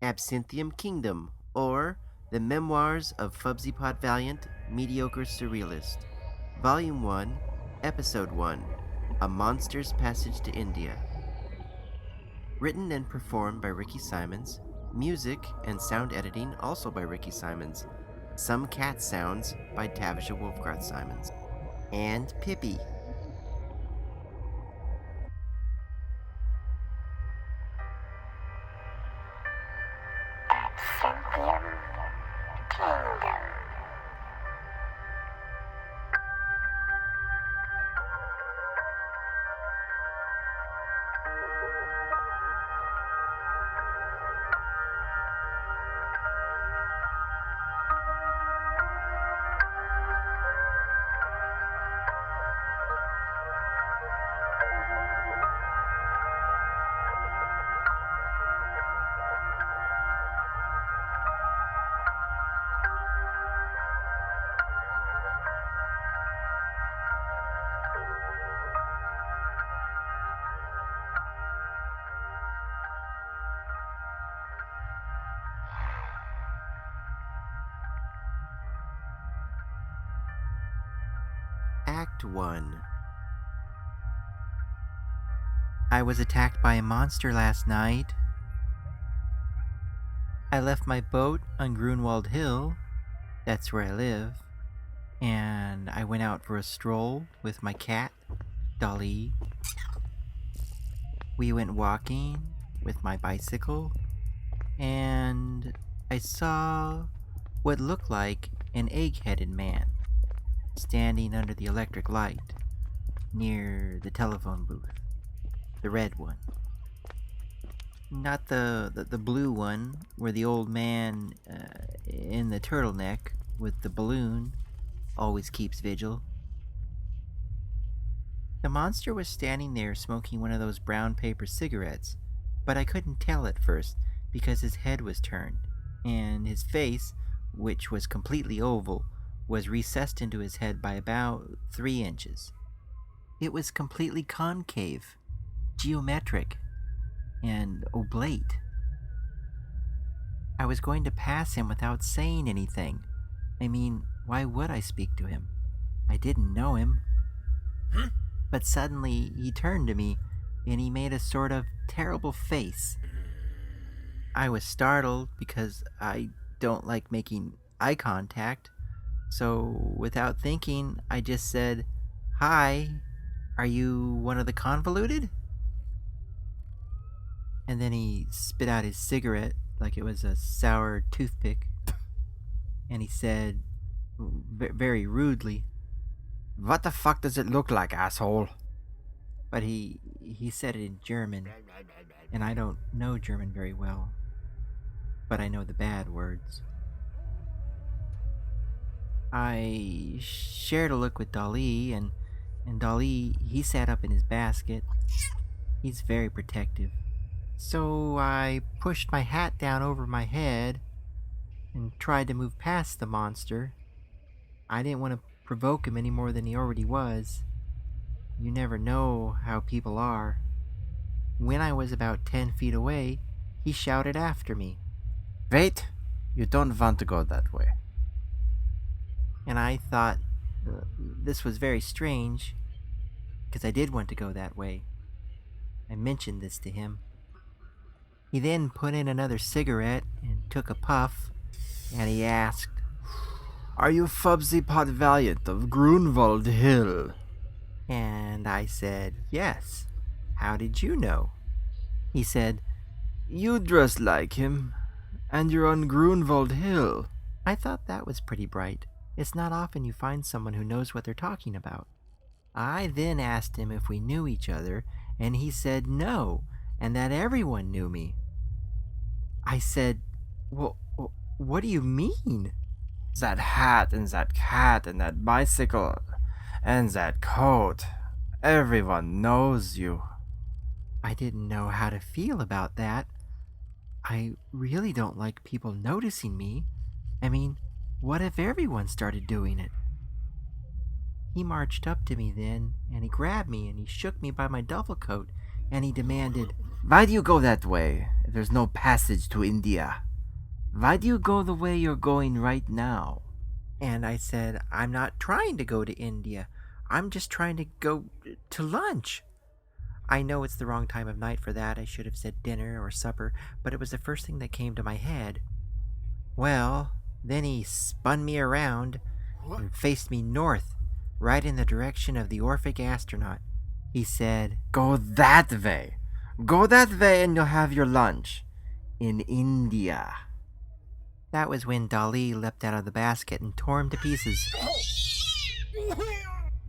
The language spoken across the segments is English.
Absinthium Kingdom, or The Memoirs of Fubsí Potvaliant, Mediocre Surrealist, Volume 1, Episode 1, A Monster's Passage to India. Written and performed by Rikki Simons, music and sound editing also by Rikki Simons, some cat sounds by Tavisha Wolfgarth Simons, and Pippi. Absinthium Kingdom. Act 1. I was attacked by a monster last night. I left my boat on Grunwald Hill, that's where I live, and I went out for a stroll with my cat, Dalí. We went walking with my bicycle, and I saw what looked like an egg-headed man standing under the electric light near the telephone booth, the red one. Not the blue one where the old man in the turtleneck with the balloon always keeps vigil. The monster was standing there smoking one of those brown paper cigarettes, but I couldn't tell at first because his head was turned, and his face, which was completely oval, was recessed into his head by about 3 inches. It was completely concave, geometric, and oblate. I was going to pass him without saying anything. I mean, why would I speak to him? I didn't know him. But suddenly he turned to me, and he made a sort of terrible face. I was startled because I don't like making eye contact. So, without thinking, I just said, "Hi, are you one of the convoluted?" And then he spit out his cigarette like it was a sour toothpick. And he said, very rudely, "What the fuck does it look like, asshole?" But he said it in German, and I don't know German very well, but I know the bad words. I shared a look with Dalí, and Dalí, he sat up in his basket. He's very protective. So I pushed my hat down over my head and tried to move past the monster. I didn't want to provoke him any more than he already was. You never know how people are. When I was about 10 feet away, he shouted after me. "Wait, you don't want to go that way." And I thought this was very strange, because I did want to go that way. I mentioned this to him. He then put in another cigarette and took a puff, and he asked, "Are you Fubsí Potvaliant of Grunwald Hill?" And I said, "Yes. How did you know?" He said, "You dress like him, and you're on Grunwald Hill." I thought that was pretty bright. It's not often you find someone who knows what they're talking about. I then asked him if we knew each other, and he said no, and that everyone knew me. I said, "Well, what do you mean?" "That hat and that cat and that bicycle and that coat. Everyone knows you." I didn't know how to feel about that. I really don't like people noticing me. I mean, what if everyone started doing it? He marched up to me then, and he grabbed me and he shook me by my duffel coat, and he demanded, "Why do you go that way? There's no passage to India. Why do you go the way you're going right now? And I said, I'm not trying to go to India. I'm just trying to go to lunch. I know it's the wrong time of night for that. I should have said dinner or supper, but it was the first thing that came to my head. Well, then he spun me around and faced me north, right in the direction of the Orphic astronaut. He said, Go that way. Go that way and you'll have your lunch. In India. That was when Dalí leapt out of the basket and tore him to pieces.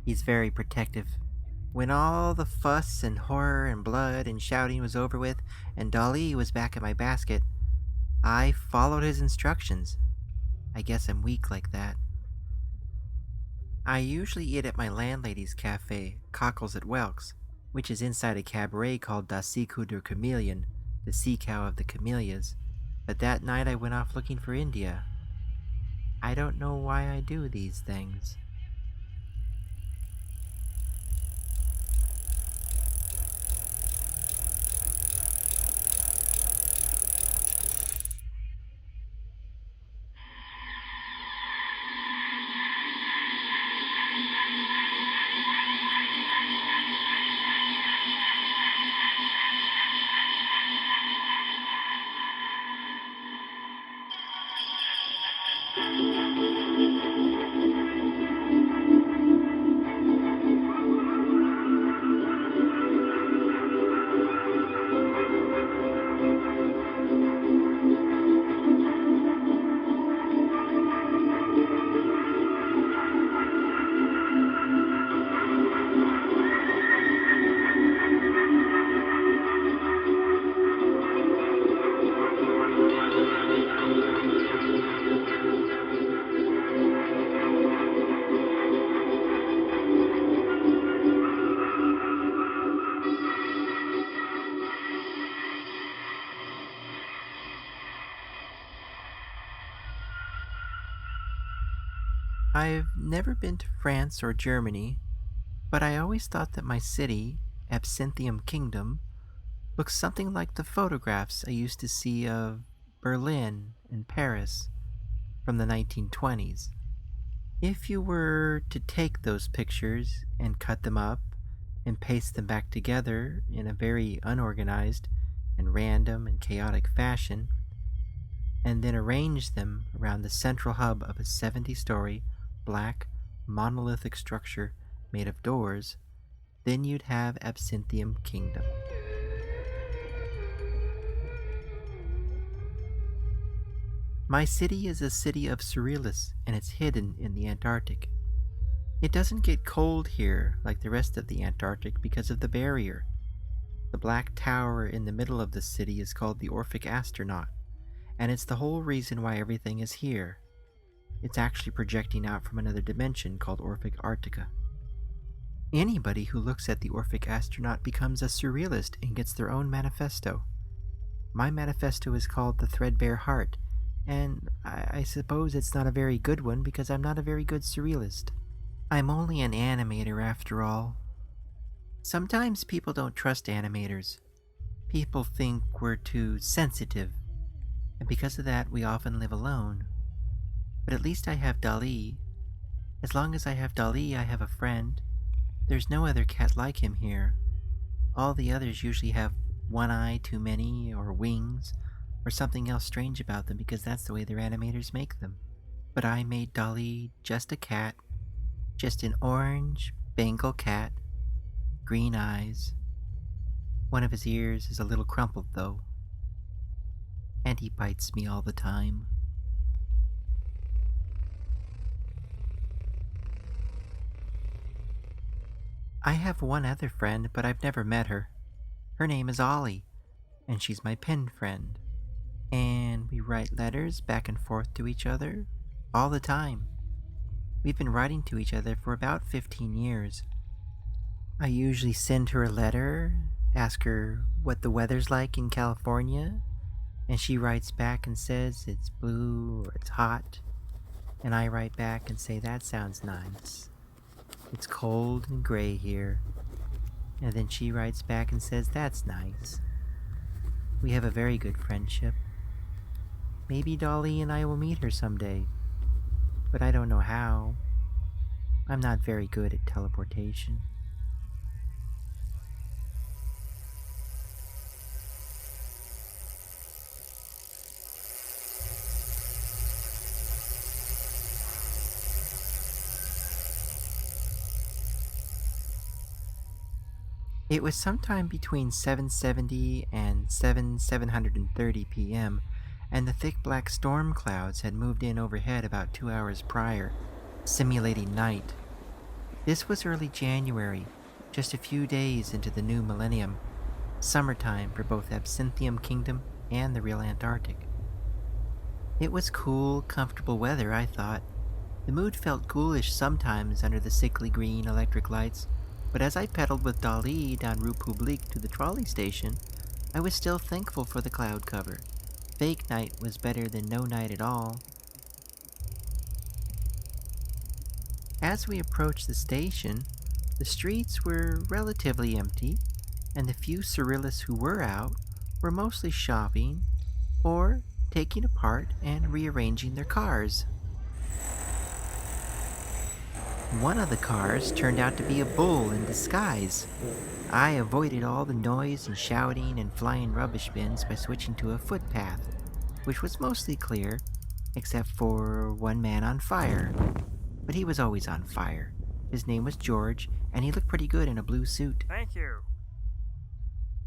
He's very protective. When all the fuss and horror and blood and shouting was over with, and Dalí was back in my basket, I followed his instructions. I guess I'm weak like that. I usually eat at my landlady's café, Cockles at Welk's, which is inside a cabaret called Das Siku der Chameleon, the sea cow of the camellias. But that night I went off looking for India. I don't know why I do these things. I've never been to France or Germany, but I always thought that my city, Absinthium Kingdom, looks something like the photographs I used to see of Berlin and Paris from the 1920s. If you were to take those pictures and cut them up and paste them back together in a very unorganized and random and chaotic fashion, and then arrange them around the central hub of a 70-story black monolithic structure made of doors, then you'd have Absinthium Kingdom. My city is a city of surrealists, and it's hidden in the Antarctic. It doesn't get cold here like the rest of the Antarctic because of the barrier. The black tower in the middle of the city is called the Orphic Astronaut, and it's the whole reason why everything is here. It's actually projecting out from another dimension called Orphic Arctica. Anybody who looks at the Orphic Astronaut becomes a surrealist and gets their own manifesto. My manifesto is called The Threadbare Heart, and I suppose it's not a very good one because I'm not a very good surrealist. I'm only an animator after all. Sometimes people don't trust animators. People think we're too sensitive, and because of that we often live alone. But at least I have Dalí. As long as I have Dalí, I have a friend. There's no other cat like him here. All the others usually have one eye too many, or wings, or something else strange about them because that's the way their animators make them. But I made Dalí just a cat, just an orange Bengal cat, green eyes. One of his ears is a little crumpled though, and he bites me all the time. I have one other friend, but I've never met her. Her name is Ollie, and she's my pen friend. And we write letters back and forth to each other all the time. We've been writing to each other for about 15 years. I usually send her a letter, ask her what the weather's like in California, and she writes back and says it's blue or it's hot. And I write back and say that sounds nice. It's cold and gray here. And then she writes back and says that's nice. We have a very good friendship. Maybe Dalí and I will meet her someday, but I don't know how. I'm not very good at teleportation. It was sometime between 7:70 and 7:30 p.m., and the thick black storm clouds had moved in overhead about 2 hours prior, simulating night. This was early January, just a few days into the new millennium, summertime for both Absinthium Kingdom and the real Antarctic. It was cool, comfortable weather, I thought. The mood felt ghoulish sometimes under the sickly green electric lights, but as I pedaled with Dalí down Rue Publique to the trolley station, I was still thankful for the cloud cover. Fake night was better than no night at all. As we approached the station, the streets were relatively empty, and the few surrealists who were out were mostly shopping or taking apart and rearranging their cars. One of the cars turned out to be a bull in disguise. I avoided all the noise and shouting and flying rubbish bins by switching to a footpath, which was mostly clear, except for one man on fire. But he was always on fire. His name was George, and he looked pretty good in a blue suit. Thank you.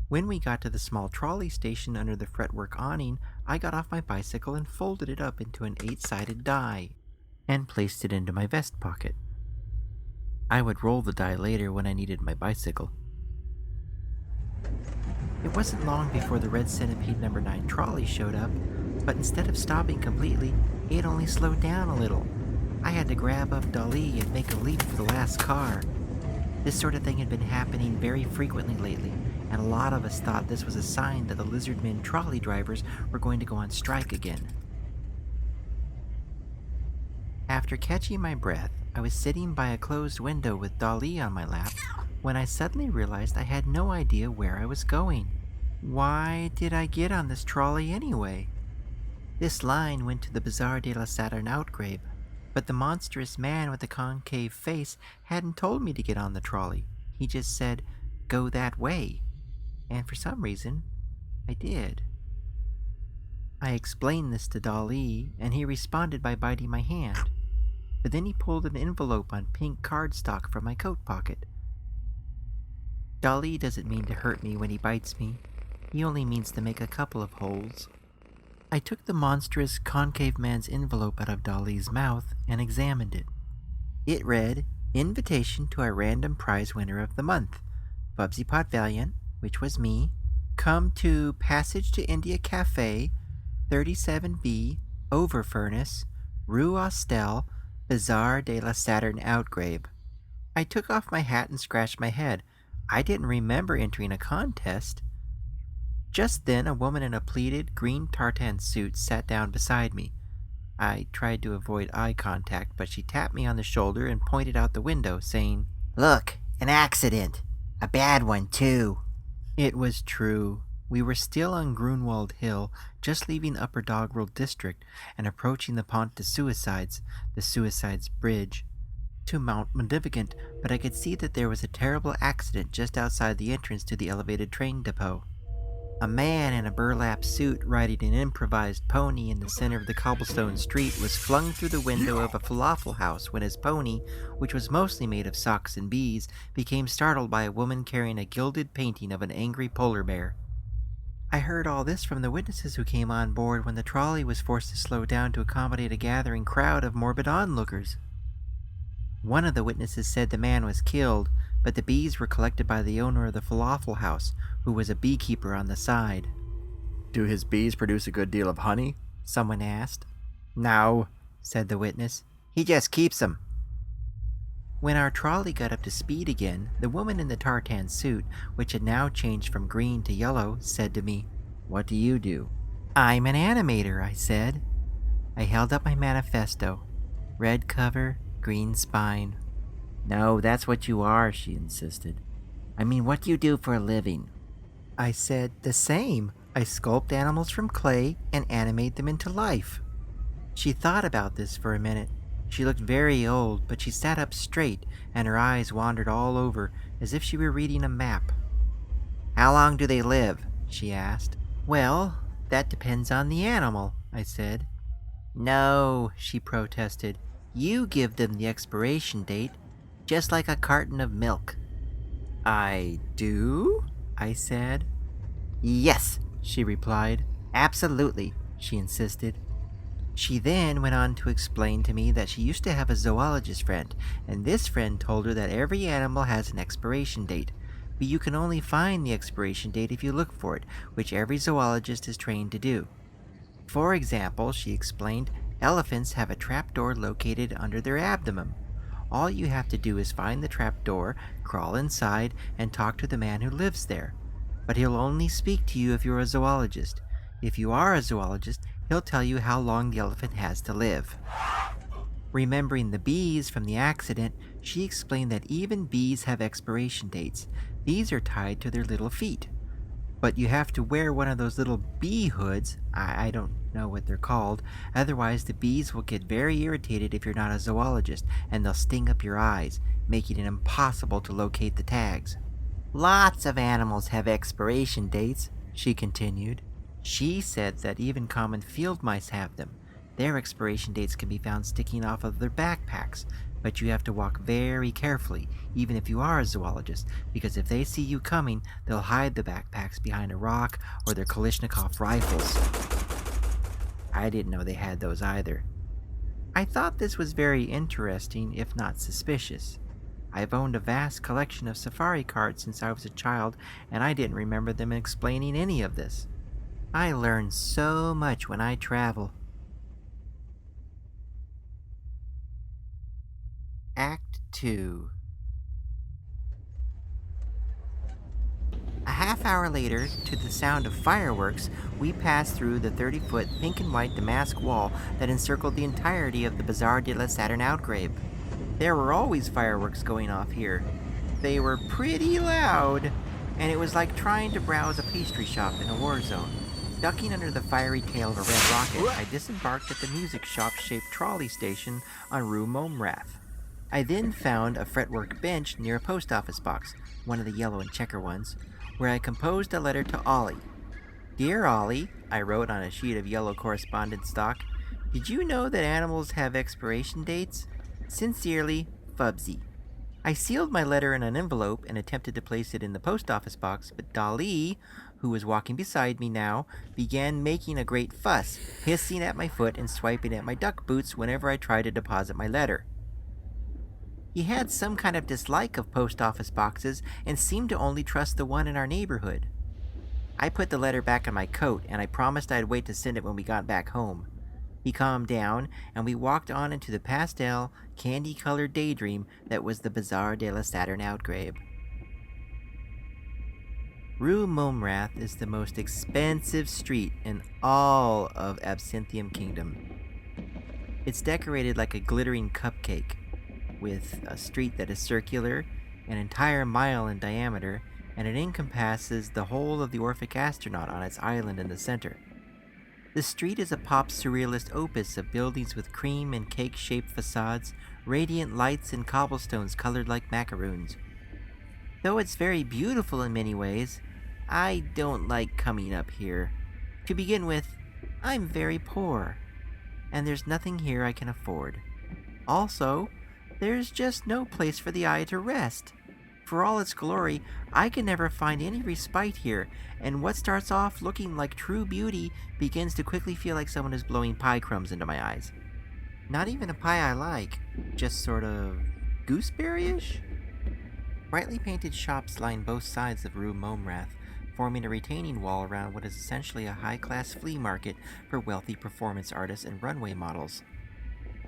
When we got to the small trolley station under the fretwork awning, I got off my bicycle and folded it up into an 8-sided die, and placed it into my vest pocket. I would roll the die later when I needed my bicycle. It wasn't long before the Red Centipede number 9 trolley showed up, but instead of stopping completely, it only slowed down a little. I had to grab up Dalí and make a leap for the last car. This sort of thing had been happening very frequently lately, and a lot of us thought this was a sign that the Lizardmen trolley drivers were going to go on strike again. After catching my breath, I was sitting by a closed window with Dalí on my lap when I suddenly realized I had no idea where I was going. Why did I get on this trolley anyway? This line went to the Bazaar de la Saturn outgrave, but the monstrous man with the concave face hadn't told me to get on the trolley. He just said, "Go that way." And for some reason, I did. I explained this to Dalí, and he responded by biting my hand. But then he pulled an envelope on pink cardstock from my coat pocket. Dalí doesn't mean to hurt me when he bites me. He only means to make a couple of holes. I took the monstrous concave man's envelope out of Dalí's mouth and examined it. It read, "Invitation to our random prize winner of the month, Fubsí Potvaliant," which was me. "Come to Passage to India Café, 37B, Over Furnace, Rue Austel, Bazaar de la Saturn outgrave." I took off my hat and scratched my head. I didn't remember entering a contest. Just then, a woman in a pleated green tartan suit sat down beside me. I tried to avoid eye contact, but she tapped me on the shoulder and pointed out the window, saying, "Look, an accident. A bad one, too." It was true. We were still on Grunwald Hill, just leaving Upper Doggerel District and approaching the Pont de Suicides, the Suicides Bridge, to Mount Modificant, but I could see that there was a terrible accident just outside the entrance to the elevated train depot. A man in a burlap suit riding an improvised pony in the center of the cobblestone street was flung through the window of a falafel house when his pony, which was mostly made of socks and bees, became startled by a woman carrying a gilded painting of an angry polar bear. I heard all this from the witnesses who came on board when the trolley was forced to slow down to accommodate a gathering crowd of morbid onlookers. One of the witnesses said the man was killed, but the bees were collected by the owner of the falafel house, who was a beekeeper on the side. "Do his bees produce a good deal of honey?" Someone asked. "No," said the witness. "He just keeps them." When our trolley got up to speed again, the woman in the tartan suit, which had now changed from green to yellow, said to me, "What do you do?" "I'm an animator," I said. I held up my manifesto. Red cover, green spine. "No, that's what you are," she insisted. "I mean, what do you do for a living?" I said, "The same. I sculpt animals from clay and animate them into life. She thought about this for a minute. She looked very old, but she sat up straight and her eyes wandered all over as if she were reading a map. How long do they live? She asked. Well, that depends on the animal, I said. No, she protested. You give them the expiration date, just like a carton of milk. I do? I said. Yes, she replied. Absolutely, she insisted. She then went on to explain to me that she used to have a zoologist friend, and this friend told her that every animal has an expiration date, but you can only find the expiration date if you look for it, which every zoologist is trained to do. For example, she explained, elephants have a trapdoor located under their abdomen. All you have to do is find the trapdoor, crawl inside, and talk to the man who lives there. But he'll only speak to you if you're a zoologist. If you are a zoologist, he'll tell you how long the elephant has to live. Remembering the bees from the accident, she explained that even bees have expiration dates. These are tied to their little feet. But you have to wear one of those little bee hoods, I don't know what they're called, otherwise the bees will get very irritated if you're not a zoologist, and they'll sting up your eyes, making it impossible to locate the tags. Lots of animals have expiration dates, she continued. She said that even common field mice have them. Their expiration dates can be found sticking off of their backpacks, but you have to walk very carefully, even if you are a zoologist, because if they see you coming, they'll hide the backpacks behind a rock or their Kalashnikov rifles. I didn't know they had those either. I thought this was very interesting, if not suspicious. I've owned a vast collection of safari cards since I was a child, and I didn't remember them explaining any of this. I learn so much when I travel. Act 2. A half hour later, to the sound of fireworks, we passed through the 30-foot pink and white damask wall that encircled the entirety of the Bazaar de la Saturn outgrabe. There were always fireworks going off here. They were pretty loud, and it was like trying to browse a pastry shop in a war zone. Ducking under the fiery tail of a red rocket, I disembarked at the music shop-shaped trolley station on Rue Mome Raths. I then found a fretwork bench near a post office box, one of the yellow and checker ones, where I composed a letter to Ollie. Dear Ollie, I wrote on a sheet of yellow correspondence stock, did you know that animals have expiration dates? Sincerely, Fubsí. I sealed my letter in an envelope and attempted to place it in the post office box, but Dalí, who was walking beside me now, began making a great fuss, hissing at my foot and swiping at my duck boots whenever I tried to deposit my letter. He had some kind of dislike of post office boxes and seemed to only trust the one in our neighborhood. I put the letter back in my coat and I promised I'd wait to send it when we got back home. He calmed down and we walked on into the pastel, candy-colored daydream that was the Bazaar de la Saturn outgrabe. Rue Mome Raths is the most expensive street in all of Absinthium Kingdom. It's decorated like a glittering cupcake, with a street that is circular, an entire mile in diameter, and it encompasses the whole of the Orphic astronaut on its island in the center. The street is a pop surrealist opus of buildings with cream and cake-shaped facades, radiant lights, and cobblestones colored like macaroons. Though it's very beautiful in many ways, I don't like coming up here. To begin with, I'm very poor, and there's nothing here I can afford. Also, there's just no place for the eye to rest. For all its glory, I can never find any respite here, and what starts off looking like true beauty begins to quickly feel like someone is blowing pie crumbs into my eyes. Not even a pie I like, just sort of gooseberry-ish? Brightly painted shops line both sides of Rue Mome Raths, forming a retaining wall around what is essentially a high-class flea market for wealthy performance artists and runway models.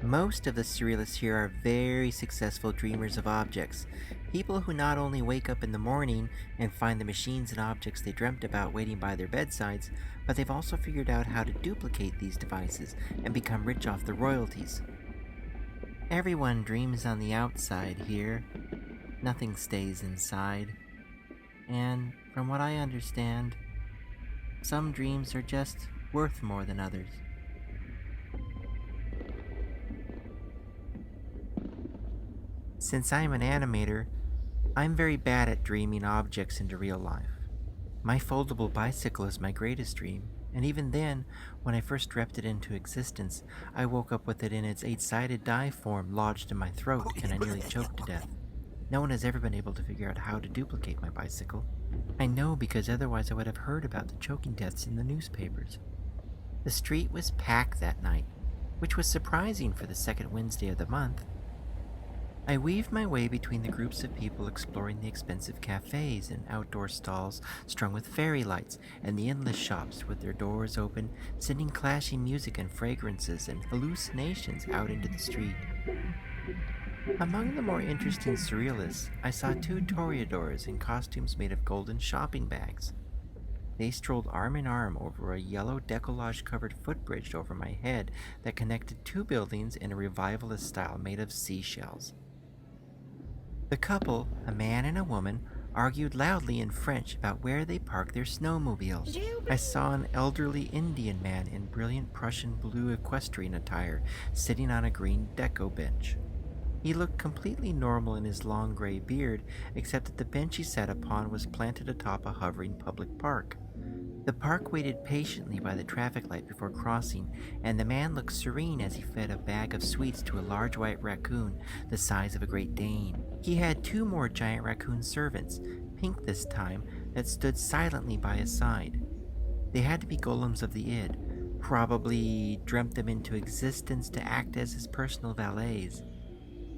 Most of the surrealists here are very successful dreamers of objects, people who not only wake up in the morning and find the machines and objects they dreamt about waiting by their bedsides, but they've also figured out how to duplicate these devices and become rich off the royalties. Everyone dreams on the outside here. Nothing stays inside. And from what I understand, Some dreams are just worth more than others. Since I'm an animator, I'm very bad at dreaming objects into real life. My foldable bicycle is my greatest dream, and even then, when I first dreamt it into existence, I woke up with it in its 8-sided die form lodged in my throat, and I nearly choked to death. No one has ever been able to figure out how to duplicate my bicycle. I know because otherwise I would have heard about the choking deaths in the newspapers. The street was packed that night, which was surprising for the second Wednesday of the month. I weaved my way between the groups of people exploring the expensive cafes and outdoor stalls strung with fairy lights, and the endless shops with their doors open, sending clashing music and fragrances and hallucinations out into the street. Among the more interesting surrealists, I saw 2 toreadors in costumes made of golden shopping bags. They strolled arm in arm over a yellow decollage-covered footbridge over my head that connected 2 buildings in a revivalist style made of seashells. The couple, a man and a woman, argued loudly in French about where they parked their snowmobiles. I saw an elderly Indian man in brilliant Prussian blue equestrian attire sitting on a green deco bench. He looked completely normal in his long gray beard, except that the bench he sat upon was planted atop a hovering public park. The park waited patiently by the traffic light before crossing, and the man looked serene as he fed a bag of sweets to a large white raccoon the size of a Great Dane. He had 2 more giant raccoon servants, pink this time, that stood silently by his side. They had to be golems of the id, probably dreamt them into existence to act as his personal valets.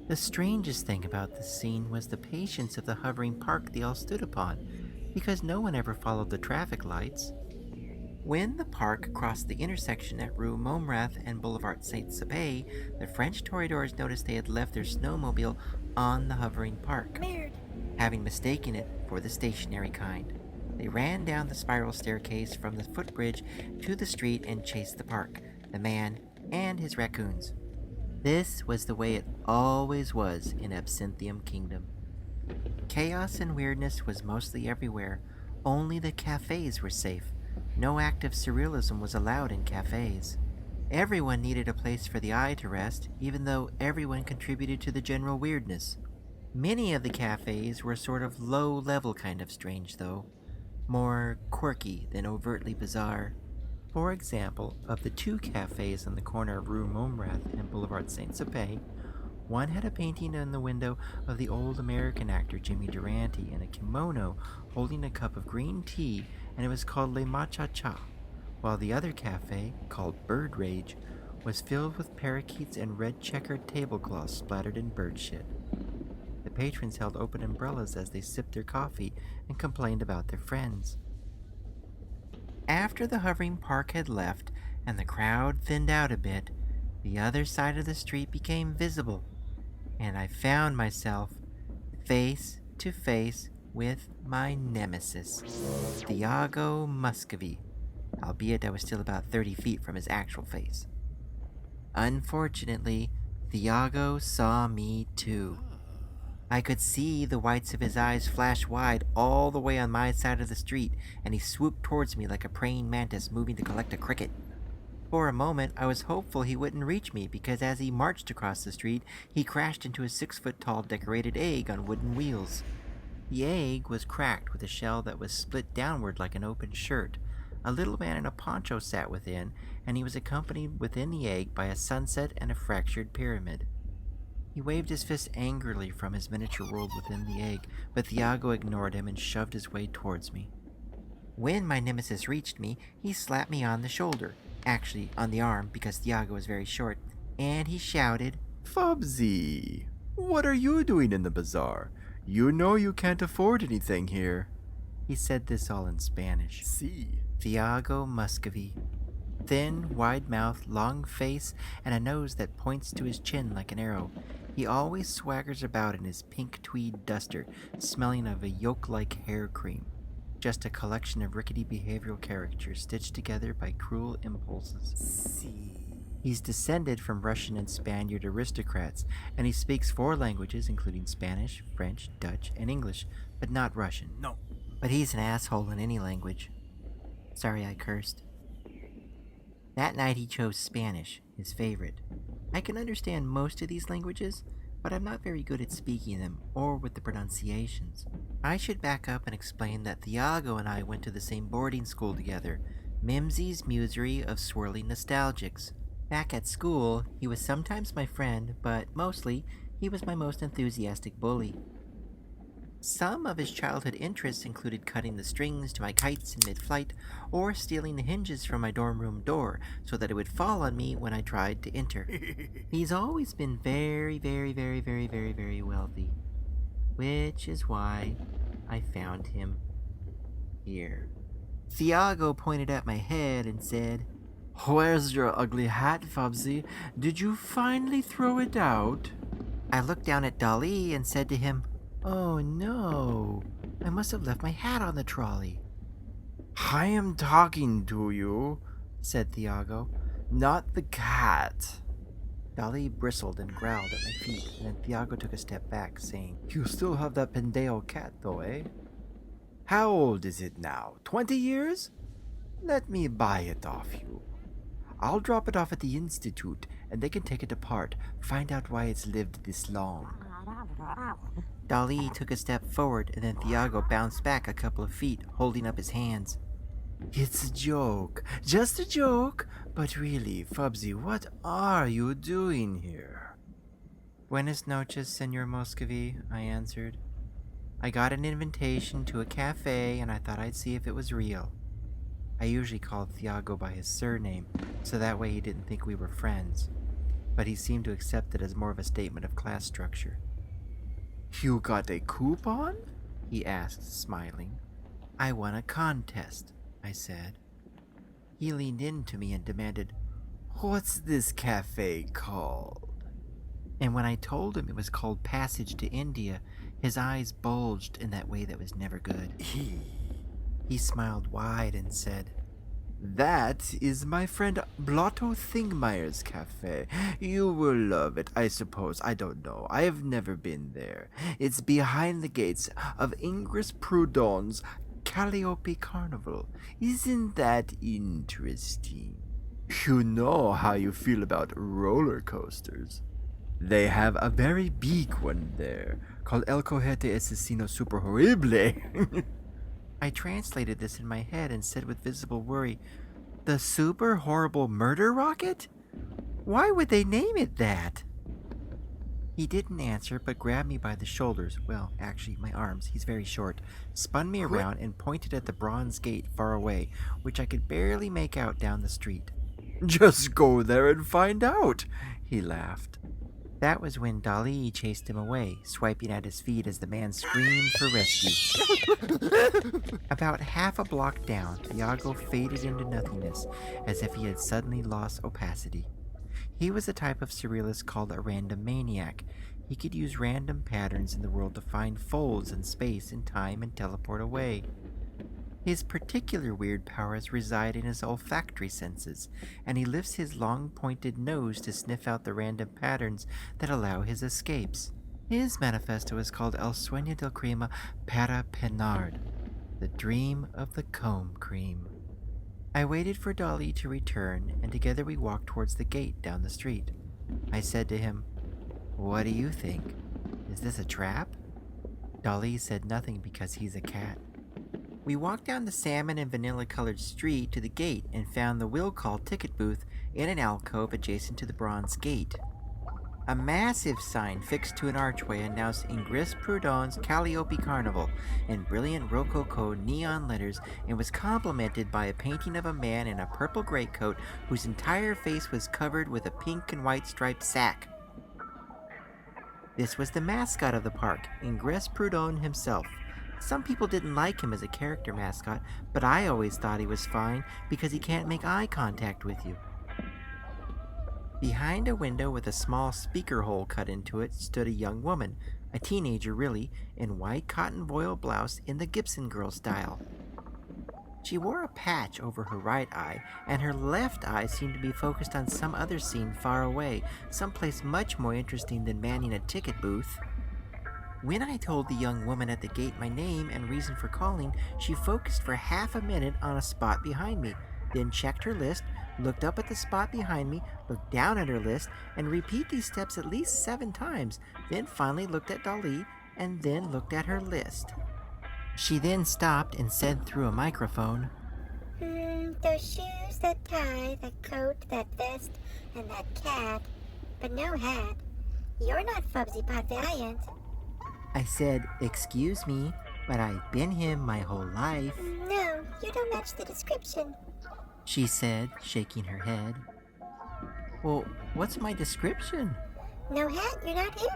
The strangest thing about this scene was the patience of the hovering park they all stood upon, because no one ever followed the traffic lights. When the park crossed the intersection at Rue Mome Raths and Boulevard Saint-Sapé, the French toreadors noticed they had left their snowmobile on the hovering park, having mistaken it for the stationary kind. They ran down the spiral staircase from the footbridge to the street and chased the park, the man, and his raccoons. This was the way it always was in Absinthium Kingdom. Chaos and weirdness was mostly everywhere. Only the cafes were safe. No active surrealism was allowed in cafes. Everyone needed a place for the eye to rest, even though everyone contributed to the general weirdness. Many of the cafes were sort of low-level kind of strange, though. More quirky than overtly bizarre. For example, of the 2 cafes on the corner of Rue Mome Raths and Boulevard Saint-Sapé, one had a painting in the window of the old American actor Jimmy Durante in a kimono holding a cup of green tea, and it was called Le Macha-Cha, while the other cafe, called Bird Rage, was filled with parakeets and red checkered tablecloths splattered in bird shit. The patrons held open umbrellas as they sipped their coffee and complained about their friends. After the hovering park had left and the crowd thinned out a bit, the other side of the street became visible, and I found myself face to face with my nemesis, Tiago Muscovy, albeit I was still about 30 feet from his actual face. Unfortunately, Tiago saw me too. I could see the whites of his eyes flash wide all the way on my side of the street, and he swooped towards me like a praying mantis moving to collect a cricket. For a moment, I was hopeful he wouldn't reach me, because as he marched across the street, he crashed into a 6-foot-tall decorated egg on wooden wheels. The egg was cracked with a shell that was split downward like an open shirt. A little man in a poncho sat within, and he was accompanied within the egg by a sunset and a fractured pyramid. He waved his fist angrily from his miniature world within the egg, but Iago ignored him and shoved his way towards me. When my nemesis reached me, he slapped me on the shoulder, actually on the arm because Iago was very short, and he shouted, Fubsí, what are you doing in the bazaar? You know you can't afford anything here. He said this all in Spanish. See. Iago Muscovy. Thin, wide mouth, long face, and a nose that points to his chin like an arrow. He always swaggers about in his pink tweed duster, smelling of a yolk-like hair cream. Just a collection of rickety behavioral caricatures stitched together by cruel impulses. He's descended from Russian and Spaniard aristocrats, and he speaks 4 languages, including Spanish, French, Dutch, and English, but not Russian. No. But he's an asshole in any language. Sorry, I cursed. That night he chose Spanish, his favorite. I can understand most of these languages, but I'm not very good at speaking them or with the pronunciations. I should back up and explain that Tiago and I went to the same boarding school together, Mimsy's Musery of Swirling Nostalgics. Back at school, he was sometimes my friend, but mostly, he was my most enthusiastic bully. Some of his childhood interests included cutting the strings to my kites in mid-flight, or stealing the hinges from my dorm room door so that it would fall on me when I tried to enter. He's always been very, very, very, very, very, very wealthy, which is why I found him here. Tiago pointed at my head and said, Where's your ugly hat, Fubsy? Did you finally throw it out? I looked down at Dalí and said to him, Oh no, I must have left my hat on the trolley. I am talking to you, said Tiago, not the cat. Dalí bristled and growled at my feet, and then Tiago took a step back, saying, You still have that Pendejo cat though, eh? How old is it now? 20 years? Let me buy it off you. I'll drop it off at the Institute, and they can take it apart, find out why it's lived this long. Dalí took a step forward, and then Tiago bounced back a couple of feet, holding up his hands. It's a joke, just a joke. But really, Fubsy, what are you doing here? Buenas noches, Senor Muscovy, I answered. I got an invitation to a cafe, and I thought I'd see if it was real. I usually called Tiago by his surname, so that way he didn't think we were friends. But he seemed to accept it as more of a statement of class structure. You got a coupon? He asked, smiling. I won a contest, I said. He leaned in to me and demanded, What's this cafe called? And when I told him it was called Passage to India, his eyes bulged in that way that was never good. He smiled wide and said, That is my friend Blotto Thingmeyer's cafe. You will love it, I suppose. I don't know. I have never been there. It's behind the gates of Ingris Proudhon's Calliope Carnival. Isn't that interesting? You know how you feel about roller coasters. They have a very big one there, called El Cojete Asesino Super Horrible. I translated this in my head and said with visible worry, The super horrible murder rocket? Why would they name it that? He didn't answer, but grabbed me by the shoulders, well, actually, my arms, he's very short, spun me around and pointed at the bronze gate far away, which I could barely make out down the street. Just go there and find out, he laughed. That was when Dalí chased him away, swiping at his feet as the man screamed for rescue. About half a block down, Iago faded into nothingness, as if he had suddenly lost opacity. He was a type of surrealist called a random maniac. He could use random patterns in the world to find folds in space and time and teleport away. His particular weird powers reside in his olfactory senses, and he lifts his long-pointed nose to sniff out the random patterns that allow his escapes. His manifesto is called El Sueño del Crema para Penard, the dream of the comb cream. I waited for Dalí to return, and together we walked towards the gate down the street. I said to him, What do you think? Is this a trap? Dalí said nothing because he's a cat. We walked down the salmon and vanilla-colored street to the gate and found the will call ticket booth in an alcove adjacent to the bronze gate. A massive sign fixed to an archway announced Ingris Proudhon's Calliope Carnival in brilliant Rococo neon letters and was complemented by a painting of a man in a purple greatcoat whose entire face was covered with a pink and white striped sack. This was the mascot of the park, Ingris Proudhon himself. Some people didn't like him as a character mascot, but I always thought he was fine because he can't make eye contact with you. Behind a window with a small speaker hole cut into it stood a young woman, a teenager really, in white cotton voile blouse in the Gibson Girl style. She wore a patch over her right eye, and her left eye seemed to be focused on some other scene far away, someplace much more interesting than manning a ticket booth. When I told the young woman at the gate my name and reason for calling, she focused for half a minute on a spot behind me, then checked her list, looked up at the spot behind me, looked down at her list, and repeat these steps at least 7 times, then finally looked at Dalí, and then looked at her list. She then stopped and said through a microphone, Those shoes, that tie, that coat, that vest, and that cat, but no hat. You're not Fubsí Potvaliant. I said, "Excuse me, but I've been him my whole life," No, you don't match the description. she said, shaking her head. "Well, what's my description?" No hat, you're not him.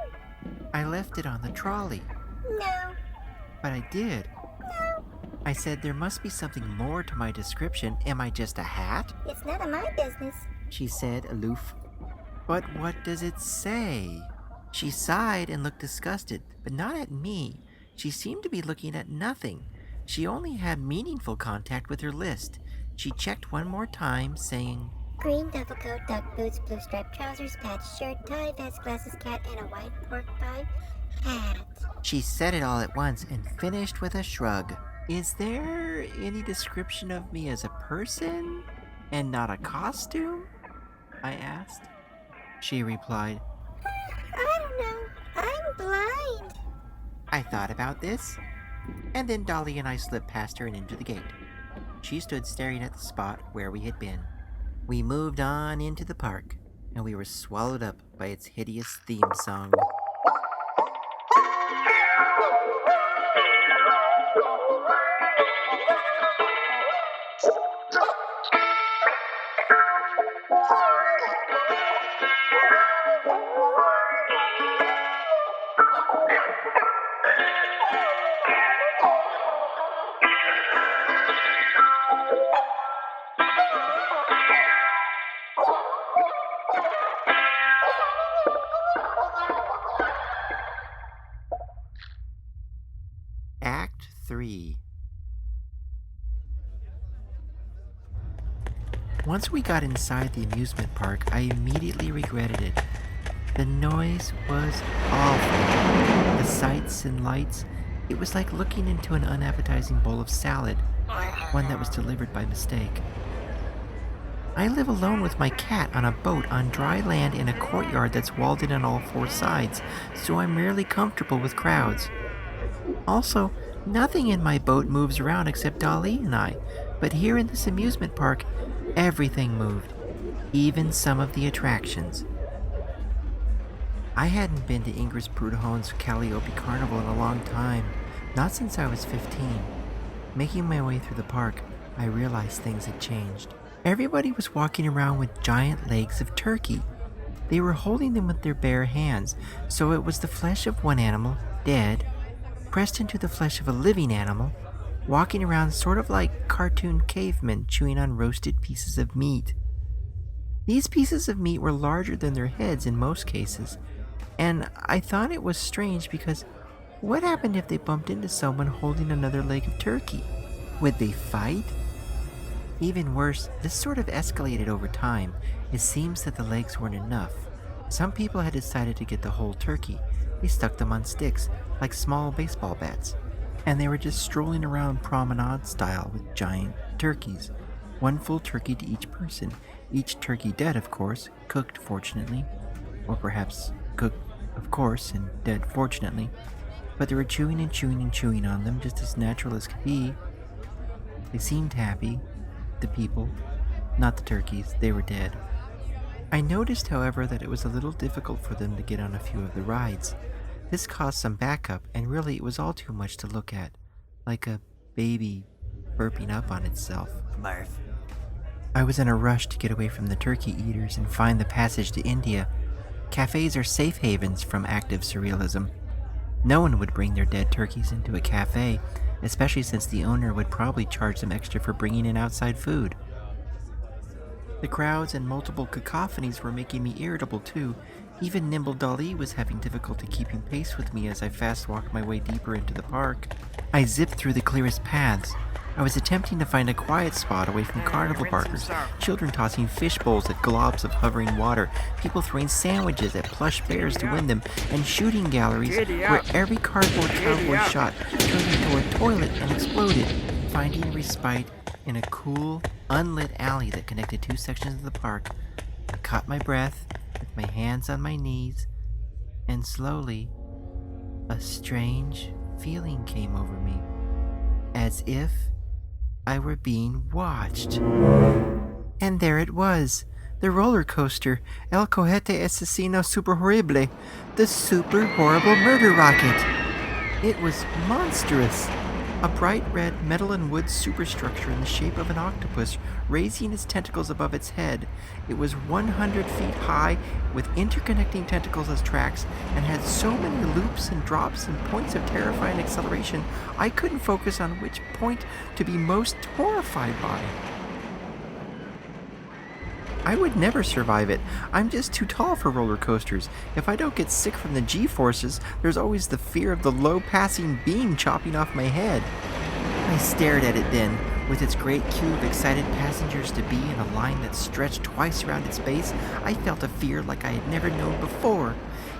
I left it on the trolley. No, But I did. no, I said, "There must be something more to my description. Am I just a hat?" it's none of my business. She said, aloof. "But what does it say?" She sighed and looked disgusted, but not at me. She seemed to be looking at nothing. She only had meaningful contact with her list. She checked one more time, saying, Green duffel coat, duck boots, blue striped trousers, patched shirt, tie, vest, glasses, cat, and a white pork pie. Hat. She said it all at once and finished with a shrug. "Is there any description of me as a person and not a costume?" I asked. She replied, I don't know. I'm blind. I thought about this, and then Dalí and I slipped past her and into the gate. She stood staring at the spot where we had been. We moved on into the park, and we were swallowed up by its hideous theme song. Act 3. Once we got inside the amusement park, I immediately regretted it. The noise was awful. The sights and lights, it was like looking into an unappetizing bowl of salad, one that was delivered by mistake. I live alone with my cat on a boat on dry land in a courtyard that's walled in on all 4 sides, so I'm rarely comfortable with crowds. Also, nothing in my boat moves around except Dalí and I, but here in this amusement park, everything moved, even some of the attractions. I hadn't been to Ingris Prudhon's Calliope Carnival in a long time, not since I was 15. Making my way through the park, I realized things had changed. Everybody was walking around with giant legs of turkey. They were holding them with their bare hands, so it was the flesh of one animal, dead, pressed into the flesh of a living animal, walking around sort of like cartoon cavemen chewing on roasted pieces of meat. These pieces of meat were larger than their heads in most cases, and I thought it was strange because what happened if they bumped into someone holding another leg of turkey? Would they fight? Even worse, this sort of escalated over time. It seems that the legs weren't enough. Some people had decided to get the whole turkey. They stuck them on sticks, like small baseball bats, and they were just strolling around promenade style with giant turkeys. One full turkey to each person, each turkey dead, of course, cooked fortunately, or perhaps cooked, of course, and dead fortunately, but they were chewing and chewing and chewing on them just as natural as could be. They seemed happy, the people, not the turkeys, they were dead. I noticed, however, that it was a little difficult for them to get on a few of the rides. This caused some backup, and really it was all too much to look at, like a baby burping up on itself. Barf. I was in a rush to get away from the turkey eaters and find the passage to India. Cafes are safe havens from active surrealism. No one would bring their dead turkeys into a cafe, especially since the owner would probably charge them extra for bringing in outside food. The crowds and multiple cacophonies were making me irritable too. Even nimble Dalí was having difficulty keeping pace with me as I fast walked my way deeper into the park. I zipped through the clearest paths. I was attempting to find a quiet spot away from carnival barkers, children tossing fish bowls at globs of hovering water, people throwing sandwiches at plush bears to win them, and shooting galleries where every cardboard cowboy shot turned into a toilet and exploded. Finding a respite in a cool, unlit alley that connected two sections of the park, I caught my breath with my hands on my knees, and slowly, a strange feeling came over me, as if I were being watched. And there it was, the roller coaster, El Cohete Asesino Super Horrible, the super horrible murder rocket. It was monstrous. A bright red metal and wood superstructure in the shape of an octopus raising its tentacles above its head. It was 100 feet high with interconnecting tentacles as tracks and had so many loops and drops and points of terrifying acceleration I couldn't focus on which point to be most horrified by. I would never survive it. I'm just too tall for roller coasters. If I don't get sick from the G-forces, there's always the fear of the low passing beam chopping off my head. I stared at it then, with its great queue of excited passengers to be in a line that stretched twice around its base. I felt a fear like I had never known before.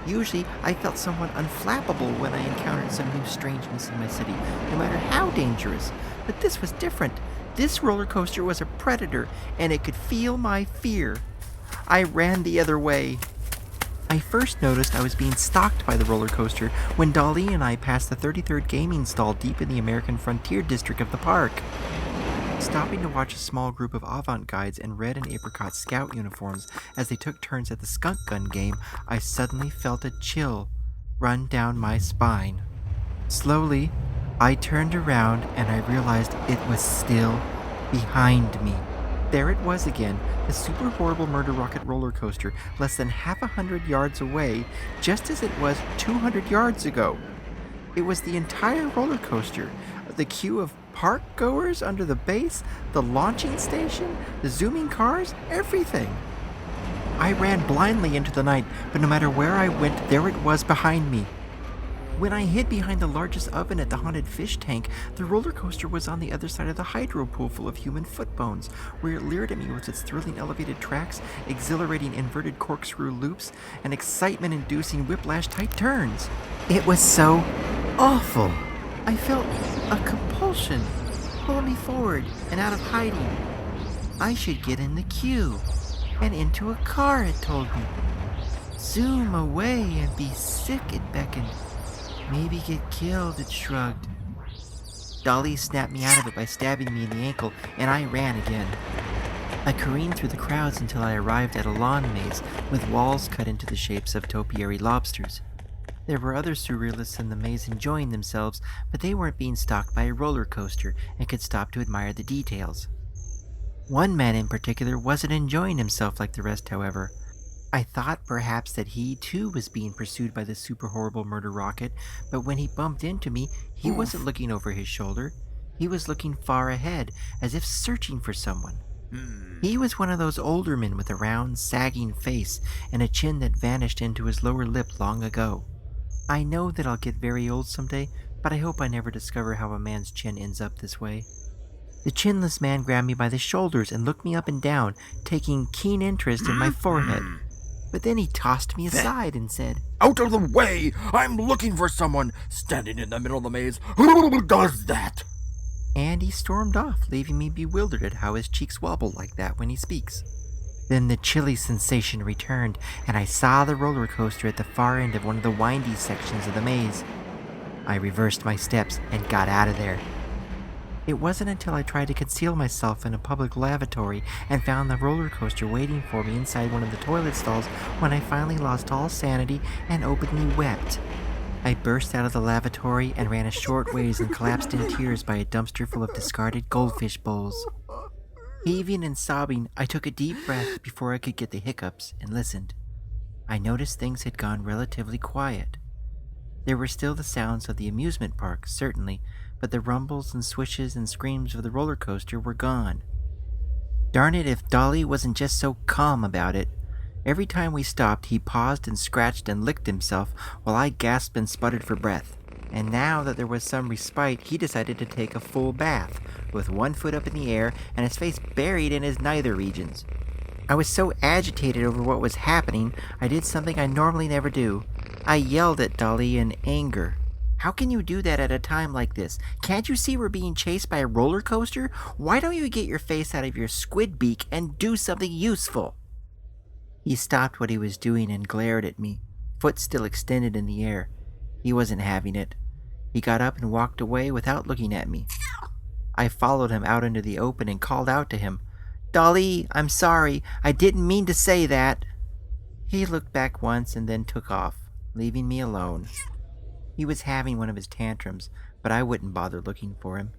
Usually, I felt somewhat unflappable when I encountered some new strangeness in my city, no matter how dangerous. But this was different. This roller coaster was a predator, and it could feel my fear. I ran the other way. I first noticed I was being stalked by the roller coaster when Dalí and I passed the 33rd gaming stall deep in the American frontier district of the park. Stopping to watch a small group of Avantgardes in red and apricot scout uniforms as they took turns at the skunk gun game, I suddenly felt a chill run down my spine. Slowly, I turned around and I realized it was still behind me. There it was again, the super horrible murder rocket roller coaster, less than half 100 yards away, just as it was 200 yards ago. It was the entire roller coaster, the queue of park goers under the base, the launching station, the zooming cars, everything. I ran blindly into the night, but no matter where I went, there it was behind me. When I hid behind the largest oven at the haunted fish tank, the roller coaster was on the other side of the hydro pool full of human foot bones, where it leered at me with its thrilling elevated tracks, exhilarating inverted corkscrew loops, and excitement-inducing whiplash-tight turns. It was so awful. I felt a compulsion pulling me forward and out of hiding. I should get in the queue and into a car, it told me. Zoom away and be sick, it beckoned. Maybe get killed, it shrugged. Dalí snapped me out of it by stabbing me in the ankle, and I ran again. I careened through the crowds until I arrived at a lawn maze with walls cut into the shapes of topiary lobsters. There were other surrealists in the maze enjoying themselves, but they weren't being stalked by a roller coaster and could stop to admire the details. One man in particular wasn't enjoying himself like the rest, however. I thought perhaps that he too was being pursued by the super horrible murder rocket, but when he bumped into me, he wasn't looking over his shoulder. He was looking far ahead, as if searching for someone. He was one of those older men with a round, sagging face and a chin that vanished into his lower lip long ago. I know that I'll get very old someday, but I hope I never discover how a man's chin ends up this way. The chinless man grabbed me by the shoulders and looked me up and down, taking keen interest in my forehead. But then he tossed me aside and said, "Out of the way! I'm looking for someone standing in the middle of the maze. Who does that?" And he stormed off, leaving me bewildered at how his cheeks wobble like that when he speaks. Then the chilly sensation returned, and I saw the roller coaster at the far end of one of the windy sections of the maze. I reversed my steps and got out of there. It wasn't until I tried to conceal myself in a public lavatory and found the roller coaster waiting for me inside one of the toilet stalls when I finally lost all sanity and openly wept. I burst out of the lavatory and ran a short ways and collapsed in tears by a dumpster full of discarded goldfish bowls. Heaving and sobbing, I took a deep breath before I could get the hiccups and listened. I noticed things had gone relatively quiet. There were still the sounds of the amusement park, certainly, but the rumbles and swishes and screams of the roller coaster were gone. Darn it if Dalí wasn't just so calm about it. Every time we stopped, he paused and scratched and licked himself while I gasped and sputtered for breath. And now that there was some respite, he decided to take a full bath, with one foot up in the air and his face buried in his nether regions. I was so agitated over what was happening, I did something I normally never do. I yelled at Dalí in anger. How can you do that at a time like this? Can't you see we're being chased by a roller coaster? Why don't you get your face out of your squid beak and do something useful? He stopped what he was doing and glared at me, foot still extended in the air. He wasn't having it. He got up and walked away without looking at me. I followed him out into the open and called out to him, "Dalí, I'm sorry. I didn't mean to say that." He looked back once and then took off, leaving me alone. He was having one of his tantrums, but I wouldn't bother looking for him.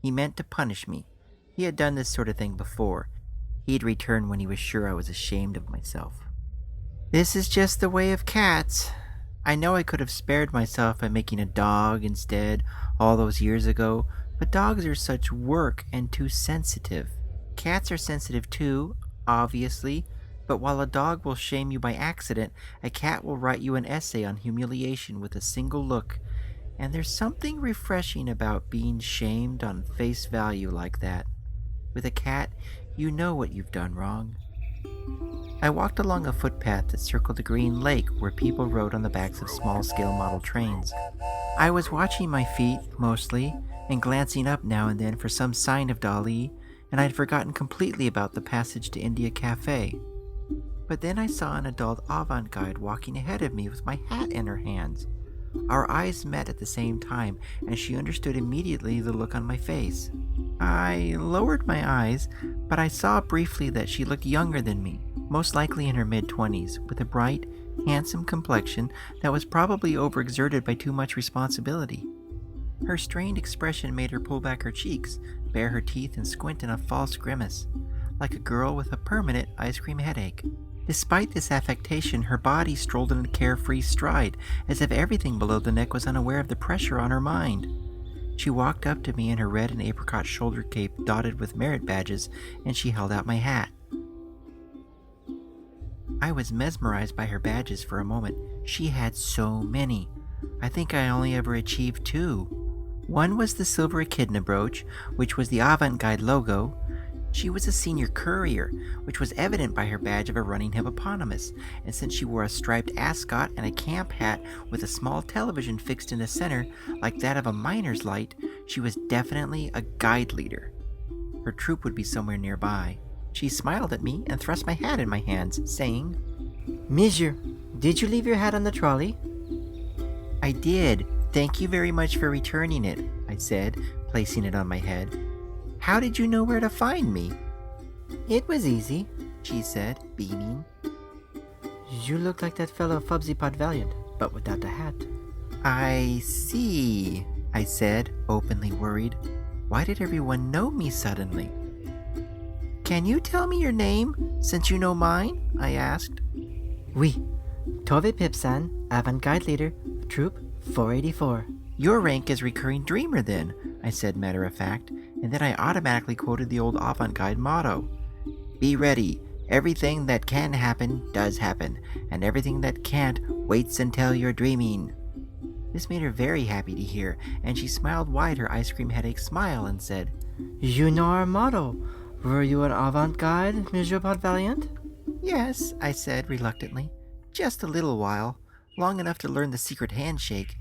He meant to punish me. He had done this sort of thing before. He'd return when he was sure I was ashamed of myself. This is just the way of cats. I know I could have spared myself by making a dog instead all those years ago, but dogs are such work and too sensitive. Cats are sensitive too, obviously, but while a dog will shame you by accident, a cat will write you an essay on humiliation with a single look, and there's something refreshing about being shamed on face value like that. With a cat, you know what you've done wrong. I walked along a footpath that circled a green lake where people rode on the backs of small-scale model trains. I was watching my feet, mostly, and glancing up now and then for some sign of Dalí, and I'd forgotten completely about the passage to India Café. But then I saw an adult avant-garde walking ahead of me with my hat in her hands. Our eyes met at the same time, and she understood immediately the look on my face. I lowered my eyes, but I saw briefly that she looked younger than me, most likely in her mid-20s, with a bright, handsome complexion that was probably overexerted by too much responsibility. Her strained expression made her pull back her cheeks, bare her teeth, and squint in a false grimace, like a girl with a permanent ice cream headache. Despite this affectation, her body strolled in a carefree stride, as if everything below the neck was unaware of the pressure on her mind. She walked up to me in her red and apricot shoulder cape dotted with merit badges, and she held out my hat. I was mesmerized by her badges for a moment. She had so many. I think I only ever achieved 2. One was the silver echidna brooch, which was the Avantgarde logo. She was a senior courier, which was evident by her badge of a running hippopotamus, and since she wore a striped ascot and a camp hat with a small television fixed in the center, like that of a miner's light, she was definitely a guide leader. Her troop would be somewhere nearby. She smiled at me and thrust my hat in my hands, saying, "Monsieur, did you leave your hat on the trolley?" "I did. Thank you very much for returning it," I said, placing it on my head. "How did you know where to find me?" "It was easy," she said, beaming. "You look like that fellow Fubsí Potvaliant, but without the hat." "I see," I said, openly worried. Why did everyone know me suddenly? "Can you tell me your name, since you know mine?" I asked. "Oui. Tove Pipsan, avant-garde leader, troop 484. "Your rank is recurring dreamer, then," I said matter-of-fact, and then I automatically quoted the old avant-garde motto. "Be ready. Everything that can happen does happen, and everything that can't waits until you're dreaming." This made her very happy to hear, and she smiled wide her ice cream headache smile and said, "You know our motto. Were you an avant-garde, Monsieur Potvaliant?" "Yes," I said reluctantly. "Just a little while. Long enough to learn the secret handshake."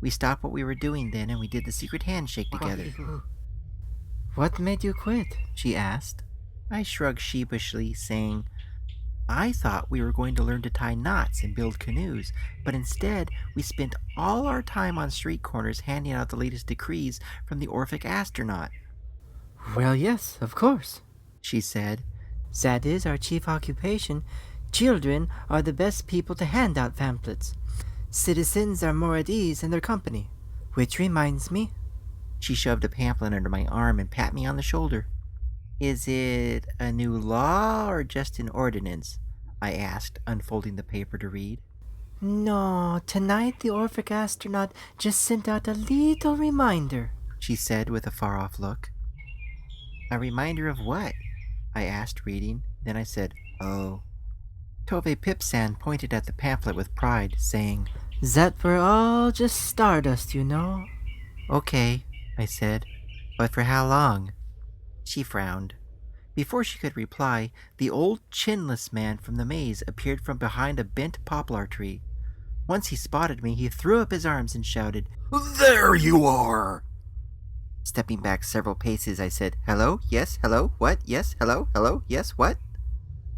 We stopped what we were doing then, and we did the secret handshake together. "What made you quit?" she asked. I shrugged sheepishly, saying, "I thought we were going to learn to tie knots and build canoes, but instead we spent all our time on street corners handing out the latest decrees from the Orphic astronaut." "Well, yes, of course," she said. "That is our chief occupation. Children are the best people to hand out pamphlets. Citizens are more at ease in their company. Which reminds me." She shoved a pamphlet under my arm and pat me on the shoulder. "Is it a new law or just an ordinance?" I asked, unfolding the paper to read. "No, tonight the Orphic astronaut just sent out a little reminder," she said with a far-off look. "A reminder of what?" I asked, reading. Then I said, "Oh." Tove Pipsan pointed at the pamphlet with pride, saying, That we're all just stardust, you know. Okay, I said. But for how long? She frowned. Before she could reply, the old chinless man from the maze appeared from behind a bent poplar tree. Once he spotted me, he threw up his arms and shouted. There you are! Stepping back several paces, I said, Hello? Yes? Hello? What? Yes? Hello? Hello? Yes? What?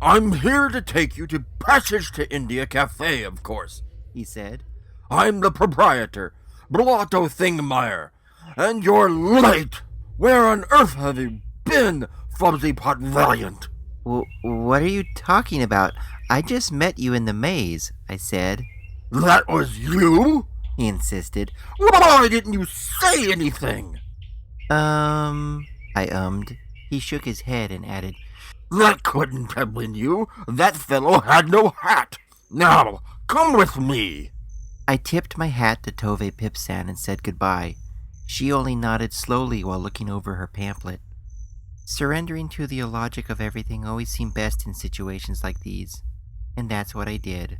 I'm here to take you to Passage to India Café, of course, he said. I'm the proprietor, Blotto Thingmeyer, and you're late! Where on earth have you been, Fubsí Potvaliant? What are you talking about? I just met you in the maze, I said. That was you? He insisted. Why didn't you say anything? I ummed. He shook his head and added, That couldn't have been you. That fellow had no hat. Now, come with me. I tipped my hat to Tove Pipsan and said goodbye. She only nodded slowly while looking over her pamphlet. Surrendering to the illogic of everything always seemed best in situations like these, and that's what I did.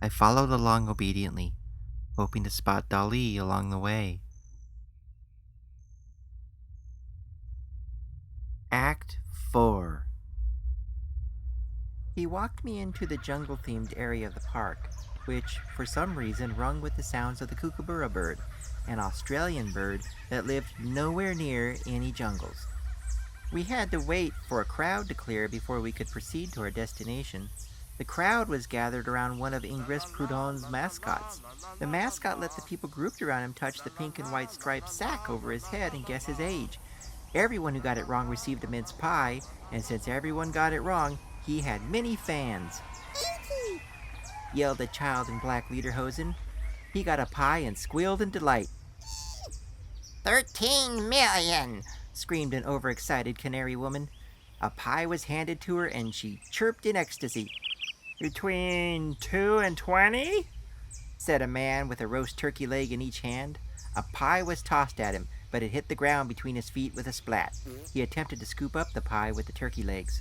I followed along obediently, hoping to spot Dalí along the way. Act 4. He walked me into the jungle-themed area of the park, which, for some reason, rung with the sounds of the kookaburra bird, an Australian bird that lived nowhere near any jungles. We had to wait for a crowd to clear before we could proceed to our destination. The crowd was gathered around one of Ingress Proudhon's mascots. The mascot let the people grouped around him touch the pink and white striped sack over his head and guess his age. Everyone who got it wrong received a mince pie, and since everyone got it wrong, he had many fans. Easy. Yelled a child in black lederhosen. He got a pie and squealed in delight. 13 million. Screamed an overexcited canary woman. A pie was handed to her and she chirped in ecstasy. Between 2 and 20? Said a man with a roast turkey leg in each hand. A pie was tossed at him, but it hit the ground between his feet with a splat. He attempted to scoop up the pie with the turkey legs.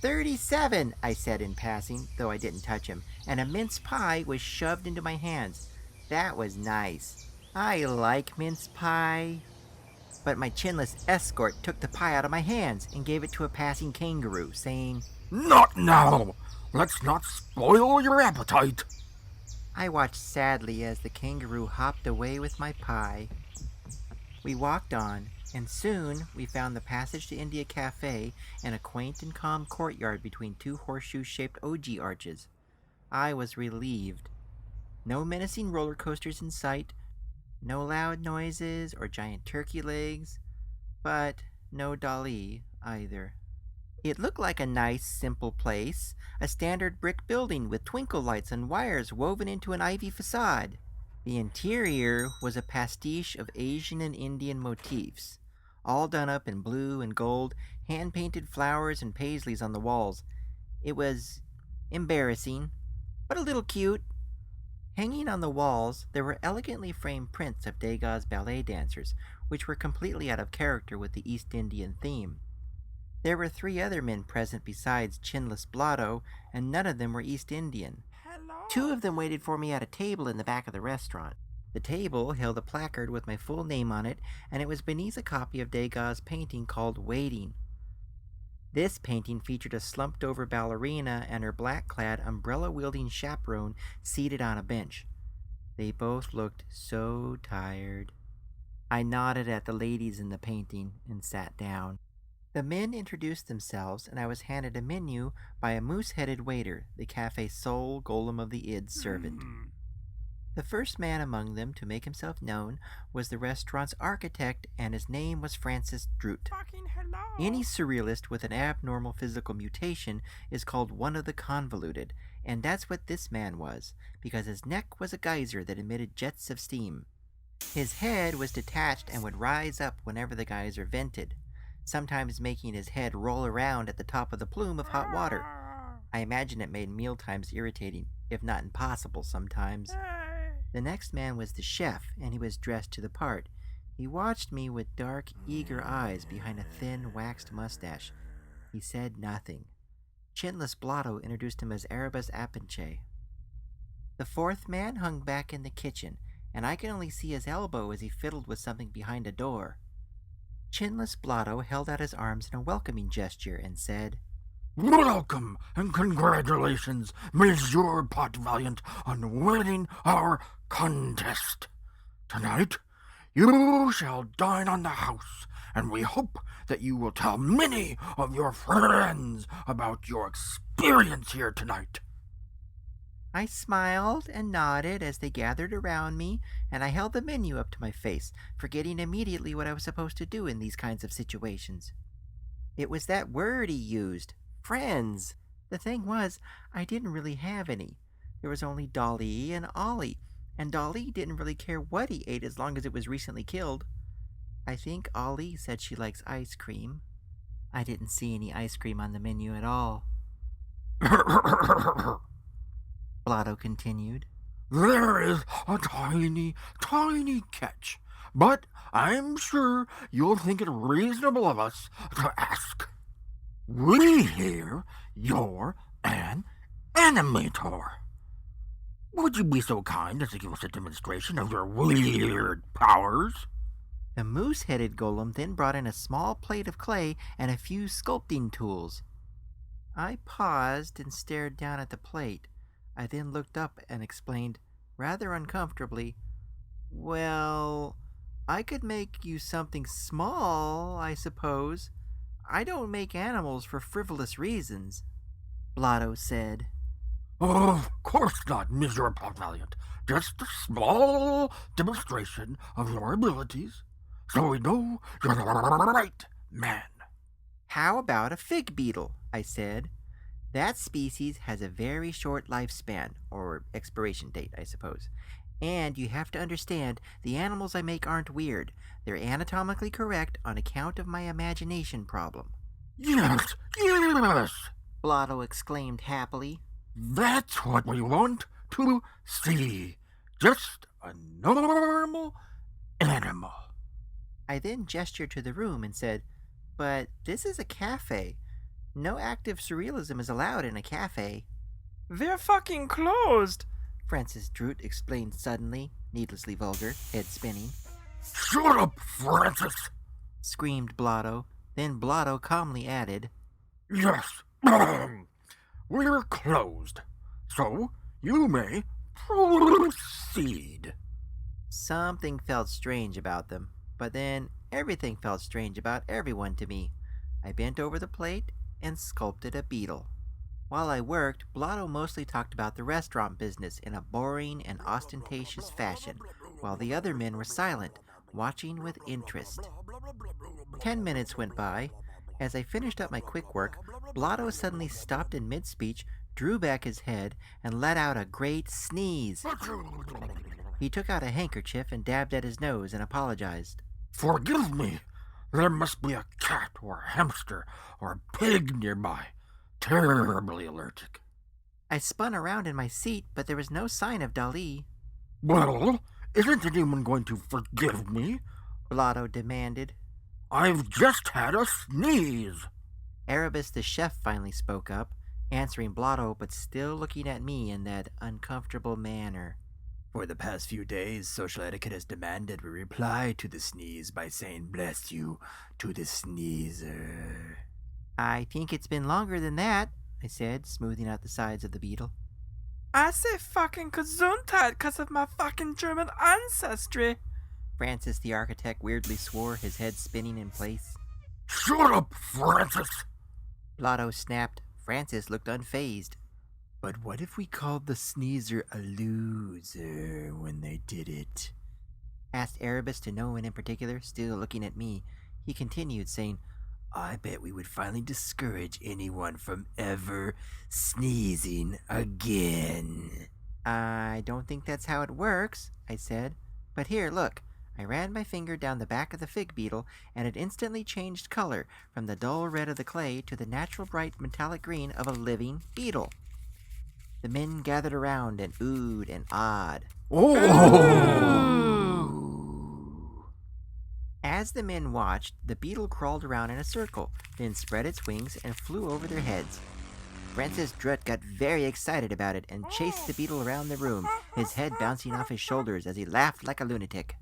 37, I said in passing, though I didn't touch him, and a mince pie was shoved into my hands. That was nice. I like mince pie. But my chinless escort took the pie out of my hands and gave it to a passing kangaroo, saying, Not now! Let's not spoil your appetite. I watched sadly as the kangaroo hopped away with my pie. We walked on, and soon we found the Passage to India Café and a quaint and calm courtyard between two horseshoe-shaped ogee arches. I was relieved. No menacing roller coasters in sight, no loud noises or giant turkey legs, but no Dalí either. It looked like a nice, simple place, a standard brick building with twinkle lights and wires woven into an ivy facade. The interior was a pastiche of Asian and Indian motifs, all done up in blue and gold, hand-painted flowers and paisleys on the walls. It was embarrassing, but a little cute. Hanging on the walls, there were elegantly framed prints of Degas ballet dancers, which were completely out of character with the East Indian theme. There were 3 other men present besides chinless Blotto, and none of them were East Indian. Hello. 2 of them waited for me at a table in the back of the restaurant. The table held a placard with my full name on it, and it was beneath a copy of Degas' painting called Waiting. This painting featured a slumped-over ballerina and her black-clad, umbrella-wielding chaperone seated on a bench. They both looked so tired. I nodded at the ladies in the painting and sat down. The men introduced themselves, and I was handed a menu by a moose-headed waiter, the cafe's sole golem of the id servant. The first man among them to make himself known was the restaurant's architect, and his name was Francis Droot. Fucking hello. Any surrealist with an abnormal physical mutation is called one of the convoluted, and that's what this man was, because his neck was a geyser that emitted jets of steam. His head was detached and would rise up whenever the geyser vented, sometimes making his head roll around at the top of the plume of hot water. I imagine it made mealtimes irritating, if not impossible sometimes. The next man was the chef, and he was dressed to the part. He watched me with dark, eager eyes behind a thin, waxed mustache. He said nothing. Chinless Blotto introduced him as Erebus Appenche. The fourth man hung back in the kitchen, and I could only see his elbow as he fiddled with something behind a door. Chinless Blotto held out his arms in a welcoming gesture and said, Welcome and congratulations, Monsieur Potvaliant, on winning our contest. Tonight, you shall dine on the house, and we hope that you will tell many of your friends about your experience here tonight. I smiled and nodded as they gathered around me, and I held the menu up to my face, forgetting immediately what I was supposed to do in these kinds of situations. It was that word he used, friends. The thing was, I didn't really have any. There was only Dalí and Ollie, and Dalí didn't really care what he ate as long as it was recently killed. I think Ollie said she likes ice cream. I didn't see any ice cream on the menu at all. Blotto continued. There is a tiny, tiny catch, but I'm sure you'll think it reasonable of us to ask. We hear you're an animator. Would you be so kind as to give us a demonstration of your weird powers? The moose-headed golem then brought in a small plate of clay and a few sculpting tools. I paused and stared down at the plate. I then looked up and explained, rather uncomfortably, Well, I could make you something small, I suppose. I don't make animals for frivolous reasons. Blotto said, Of course not, Monsieur Potvaliant. Just a small demonstration of your abilities, so we know you're the right man. How about a fig beetle? I said. That species has a very short lifespan, or expiration date, I suppose. And you have to understand, the animals I make aren't weird. They're anatomically correct on account of my imagination problem. Yes, Blotto exclaimed happily. That's what we want to see. Just a normal animal. I then gestured to the room and said, But this is a cafe. No active surrealism is allowed in a cafe. They're fucking closed, Francis Droot explained suddenly, needlessly vulgar, head spinning. Shut up, Francis! Screamed Blotto. Then Blotto calmly added, Yes, we're closed, so you may proceed. Something felt strange about them, but then everything felt strange about everyone to me. I bent over the plate and sculpted a beetle. While I worked, Blotto mostly talked about the restaurant business in a boring and ostentatious fashion, while the other men were silent, watching with interest. 10 minutes went by. As I finished up my quick work, Blotto suddenly stopped in mid-speech, drew back his head, and let out a great sneeze. He took out a handkerchief and dabbed at his nose and apologized. Forgive me. There must be a cat or a hamster or a pig nearby. Terribly allergic. I spun around in my seat, but there was no sign of Dalí. Well, isn't anyone going to forgive me? Blotto demanded. I've just had a sneeze. Erebus the chef finally spoke up, answering Blotto but still looking at me in that uncomfortable manner. For the past few days, social etiquette has demanded we reply to the sneeze by saying bless you to the sneezer. I think it's been longer than that, I said, smoothing out the sides of the beetle. I say fucking Gesundheit because of my fucking German ancestry. Francis the architect weirdly swore, his head spinning in place. Shut up, Francis! Blotto snapped. Francis looked unfazed. But what if we called the sneezer a loser when they did it? Asked Erebus to no one in particular, still looking at me. He continued, saying, I bet we would finally discourage anyone from ever sneezing again. I don't think that's how it works, I said. But here, look. I ran my finger down the back of the fig beetle, and it instantly changed color from the dull red of the clay to the natural bright metallic green of a living beetle. The men gathered around and oohed and awed. Oh! As the men watched, the beetle crawled around in a circle, then spread its wings and flew over their heads. Francis Drutt got very excited about it and chased the beetle around the room, his head bouncing off his shoulders as he laughed like a lunatic.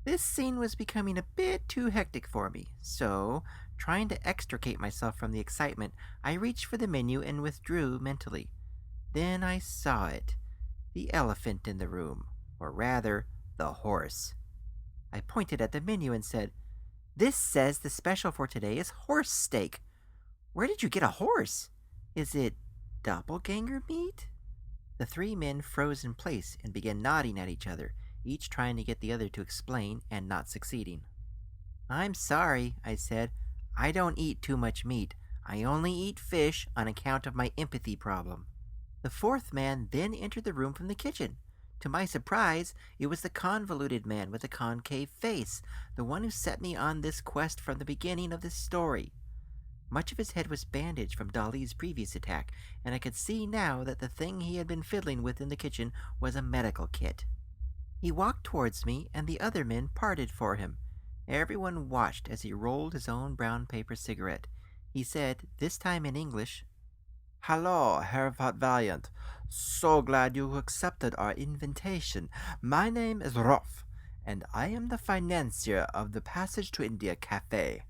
This scene was becoming a bit too hectic for me, so, trying to extricate myself from the excitement, I reached for the menu and withdrew mentally. Then I saw it. The elephant in the room, or rather, the horse. I pointed at the menu and said, "This says the special for today is horse steak. Where did you get a horse? Is it doppelganger meat?" The three men froze in place and began nodding at each other, each trying to get the other to explain and not succeeding. "I'm sorry," I said. "I don't eat too much meat. I only eat fish on account of my empathy problem." The fourth man then entered the room from the kitchen. To my surprise, it was the convoluted man with the concave face, the one who set me on this quest from the beginning of this story. Much of his head was bandaged from Dalí's previous attack, and I could see now that the thing he had been fiddling with in the kitchen was a medical kit. He walked towards me, and the other men parted for him. Everyone watched as he rolled his own brown paper cigarette. He said, this time in English, "Hello, Herr Potvaliant. So glad you accepted our invitation. My name is Rolf, and I am the financier of the Passage to India Café.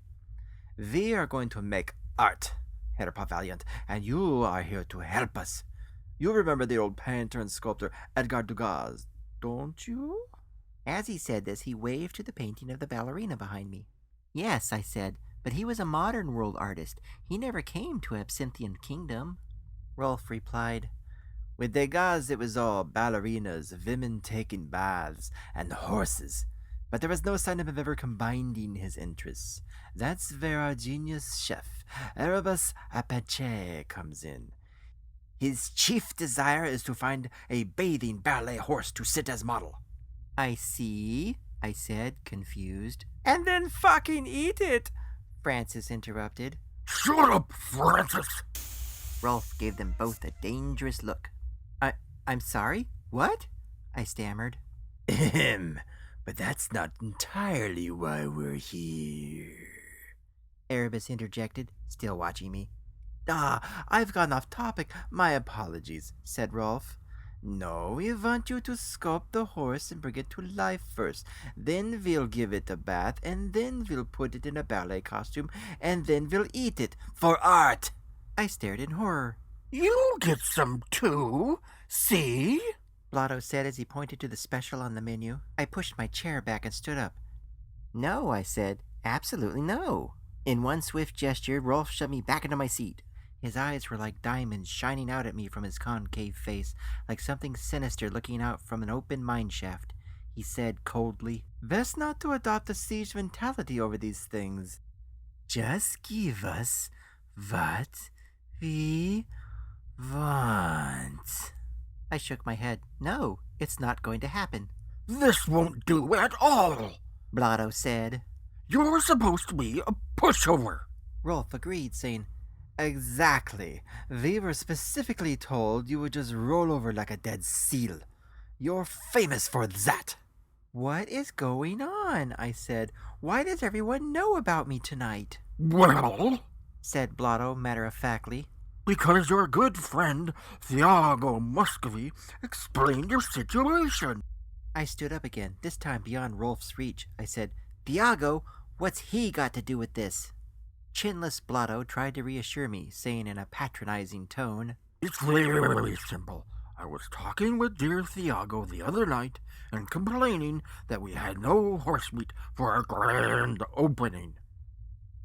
We are going to make art, Herr Potvaliant, and you are here to help us. You remember the old painter and sculptor Edgar Degas, don't you?" As he said this, he waved to the painting of the ballerina behind me. "Yes," I said, "but he was a modern world artist. He never came to Absinthium Kingdom." Rolf replied, "With Degas it was all ballerinas, women taking baths, and horses. But there was no sign of him ever combining his interests. That's where our genius chef, Erebus Apache, comes in. His chief desire is to find a bathing ballet horse to sit as model." "I see," I said, confused. And then fucking eat it. Francis interrupted. Shut up, Francis! Rolf gave them both a dangerous look. I'm sorry? What?" I stammered. "Ahem, but that's not entirely why we're here," Erebus interjected, still watching me. I've gone off topic. My apologies," said Rolf. "No, we want you to sculpt the horse and bring it to life first. Then we'll give it a bath, and then we'll put it in a ballet costume, and then we'll eat it for art." I stared in horror. "You'll get some too. See?" Blotto said as he pointed to the special on the menu. I pushed my chair back and stood up. "No," I said. "Absolutely no." In one swift gesture, Rolf shoved me back into my seat. His eyes were like diamonds shining out at me from his concave face, like something sinister looking out from an open mine shaft. He said coldly, "Best not to adopt a siege mentality over these things. Just give us what we want." I shook my head. "No, it's not going to happen." "This won't do at all," Blotto said. "You're supposed to be a pushover." Rolf agreed, saying, "Exactly. We were specifically told you would just roll over like a dead seal. You're famous for that." "What is going on?" I said. "Why does everyone know about me tonight?" "Well," said Blotto matter-of-factly, "because your good friend Tiago Muscovy explained your situation." I stood up again, this time beyond Rolf's reach. I said, "Tiago, what's he got to do with this?" Chinless Blotto tried to reassure me, saying in a patronizing tone, "It's very simple. I was talking with dear Tiago the other night and complaining that we had no horse meat for our grand opening.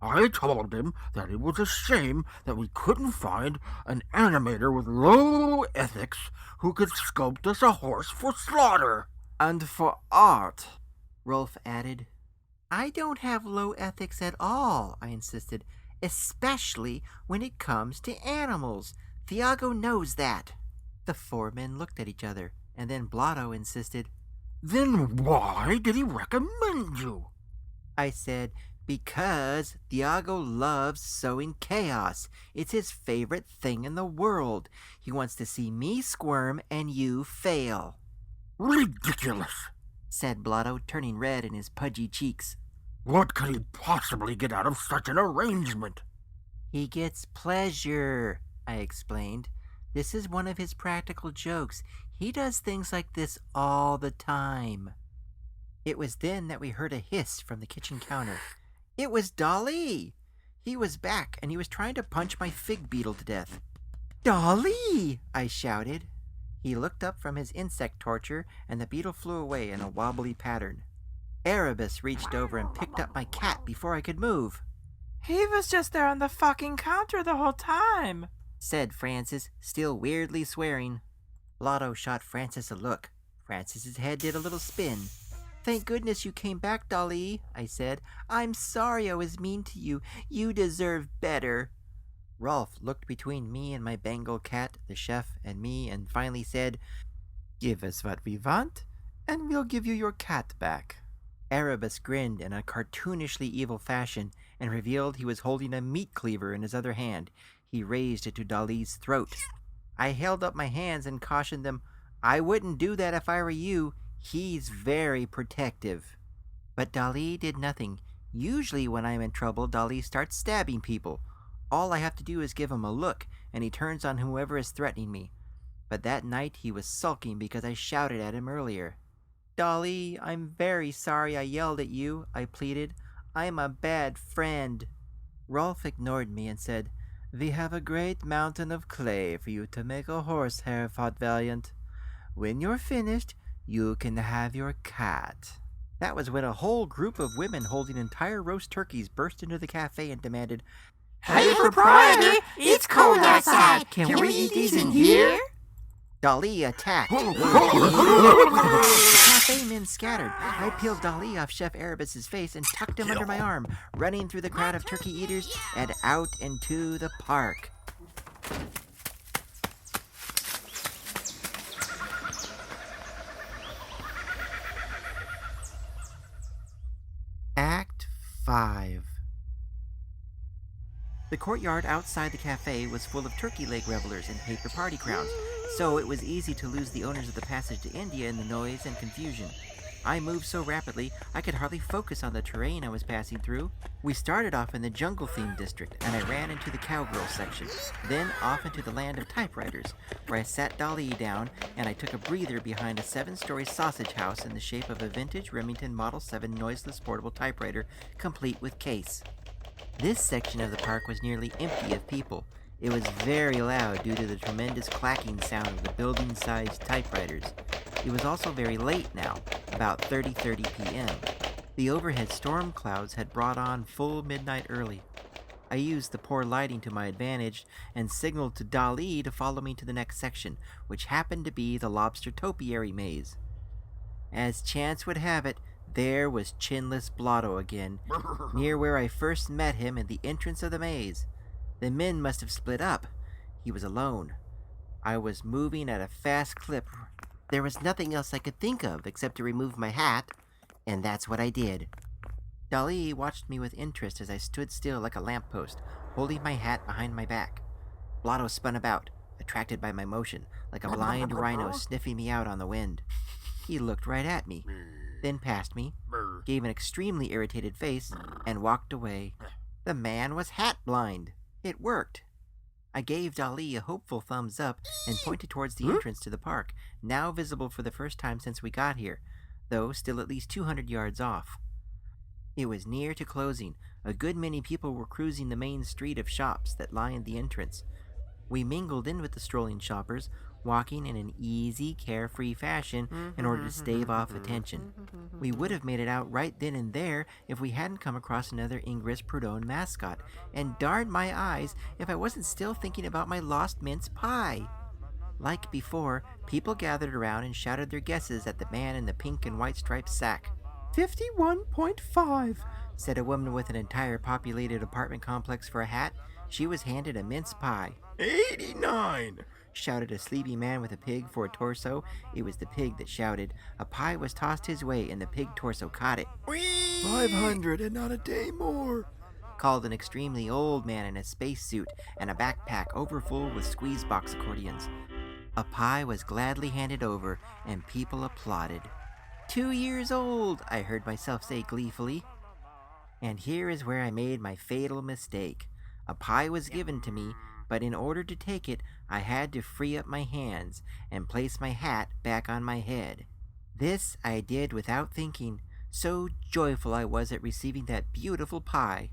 I told him that it was a shame that we couldn't find an animator with low ethics who could sculpt us a horse for slaughter." "And for art," Rolf added. "I don't have low ethics at all," I insisted, "especially when it comes to animals. Tiago knows that." The four men looked at each other, and then Blotto insisted. "Then why did he recommend you?" I said, "Because Tiago loves sowing chaos. It's his favorite thing in the world. He wants to see me squirm and you fail." "Ridiculous," said Blotto, turning red in his pudgy cheeks. "What could he possibly get out of such an arrangement?" "He gets pleasure," I explained. "This is one of his practical jokes. He does things like this all the time." It was then that we heard a hiss from the kitchen counter. It was Dalí! He was back, and he was trying to punch my fig beetle to death. "Dalí!" I shouted. He looked up from his insect torture, and the beetle flew away in a wobbly pattern. Erebus reached over and picked up my cat before I could move. He was just there on the fucking counter the whole time, said Francis, still weirdly swearing. Blotto shot Francis a look. Francis's head did a little spin. "Thank goodness you came back, Dalí," I said. "I'm sorry I was mean to you. You deserve better." Rolf looked between me and my Bengal cat, the chef, and me, and finally said, "Give us what we want, and we'll give you your cat back." Erebus grinned in a cartoonishly evil fashion and revealed he was holding a meat cleaver in his other hand. He raised it to Dalí's throat. I held up my hands and cautioned them, "I wouldn't do that if I were you. He's very protective." But Dalí did nothing. Usually when I'm in trouble, Dalí starts stabbing people. All I have to do is give him a look, and he turns on whoever is threatening me. But that night he was sulking because I shouted at him earlier. "Dalí, I'm very sorry I yelled at you," I pleaded. "I'm a bad friend." Rolf ignored me and said, "We have a great mountain of clay for you to make a horsehair, Potvaliant. When you're finished, you can have your cat." That was when a whole group of women holding entire roast turkeys burst into the cafe and demanded, "Hey, proprietor, it's cold outside. Can we eat these in here?" Dalí attacked. The cafe men scattered. I peeled Dalí off Chef Erebus's face and tucked him under my arm, running through the crowd of turkey eaters and out into the park. Act 5. The courtyard outside the cafe was full of turkey leg revelers and paper party crowns, so it was easy to lose the owners of the passage to India in the noise and confusion. I moved so rapidly I could hardly focus on the terrain I was passing through. We started off in the jungle-themed district, and I ran into the cowgirl section, then off into the land of typewriters, where I sat Dalí down and I took a breather behind a 7-story sausage house in the shape of a vintage Remington Model 7 noiseless portable typewriter, complete with case. This section of the park was nearly empty of people. It was very loud due to the tremendous clacking sound of the building-sized typewriters. It was also very late now, about 30:30 p.m. The overhead storm clouds had brought on full midnight early. I used the poor lighting to my advantage and signaled to Dalí to follow me to the next section, which happened to be the lobster topiary maze. As chance would have it, there was chinless Blotto again, near where I first met him in the entrance of the maze. The men must have split up. He was alone. I was moving at a fast clip. There was nothing else I could think of except to remove my hat, and that's what I did. Dalí watched me with interest as I stood still like a lamppost, holding my hat behind my back. Blotto spun about, attracted by my motion, like a blind rhino sniffing me out on the wind. He looked right at me, then past me, gave an extremely irritated face, and walked away. The man was hat blind. It worked. I gave Dalí a hopeful thumbs up and pointed towards the entrance to the park, now visible for the first time since we got here, though still at least 200 yards off. It was near to closing. A good many people were cruising the main street of shops that lined the entrance. We mingled in with the strolling shoppers, walking in an easy, carefree fashion in order to stave off attention. We would have made it out right then and there if we hadn't come across another Ingress Prudhomme mascot, and darn my eyes if I wasn't still thinking about my lost mince pie. Like before, people gathered around and shouted their guesses at the man in the pink and white striped sack. 51.5, said a woman with an entire populated apartment complex for a hat. She was handed a mince pie. 89, shouted a sleepy man with a pig for a torso. It was the pig that shouted. A pie was tossed his way, and the pig torso caught it. 500 and not a day more, called an extremely old man in a spacesuit and a backpack overfull with squeeze box accordions. A pie was gladly handed over, and people applauded. 2 years old, I heard myself say gleefully. And here is where I made my fatal mistake. A pie was given to me, But in order to take it, I had to free up my hands and place my hat back on my head. This I did without thinking, so joyful I was at receiving that beautiful pie.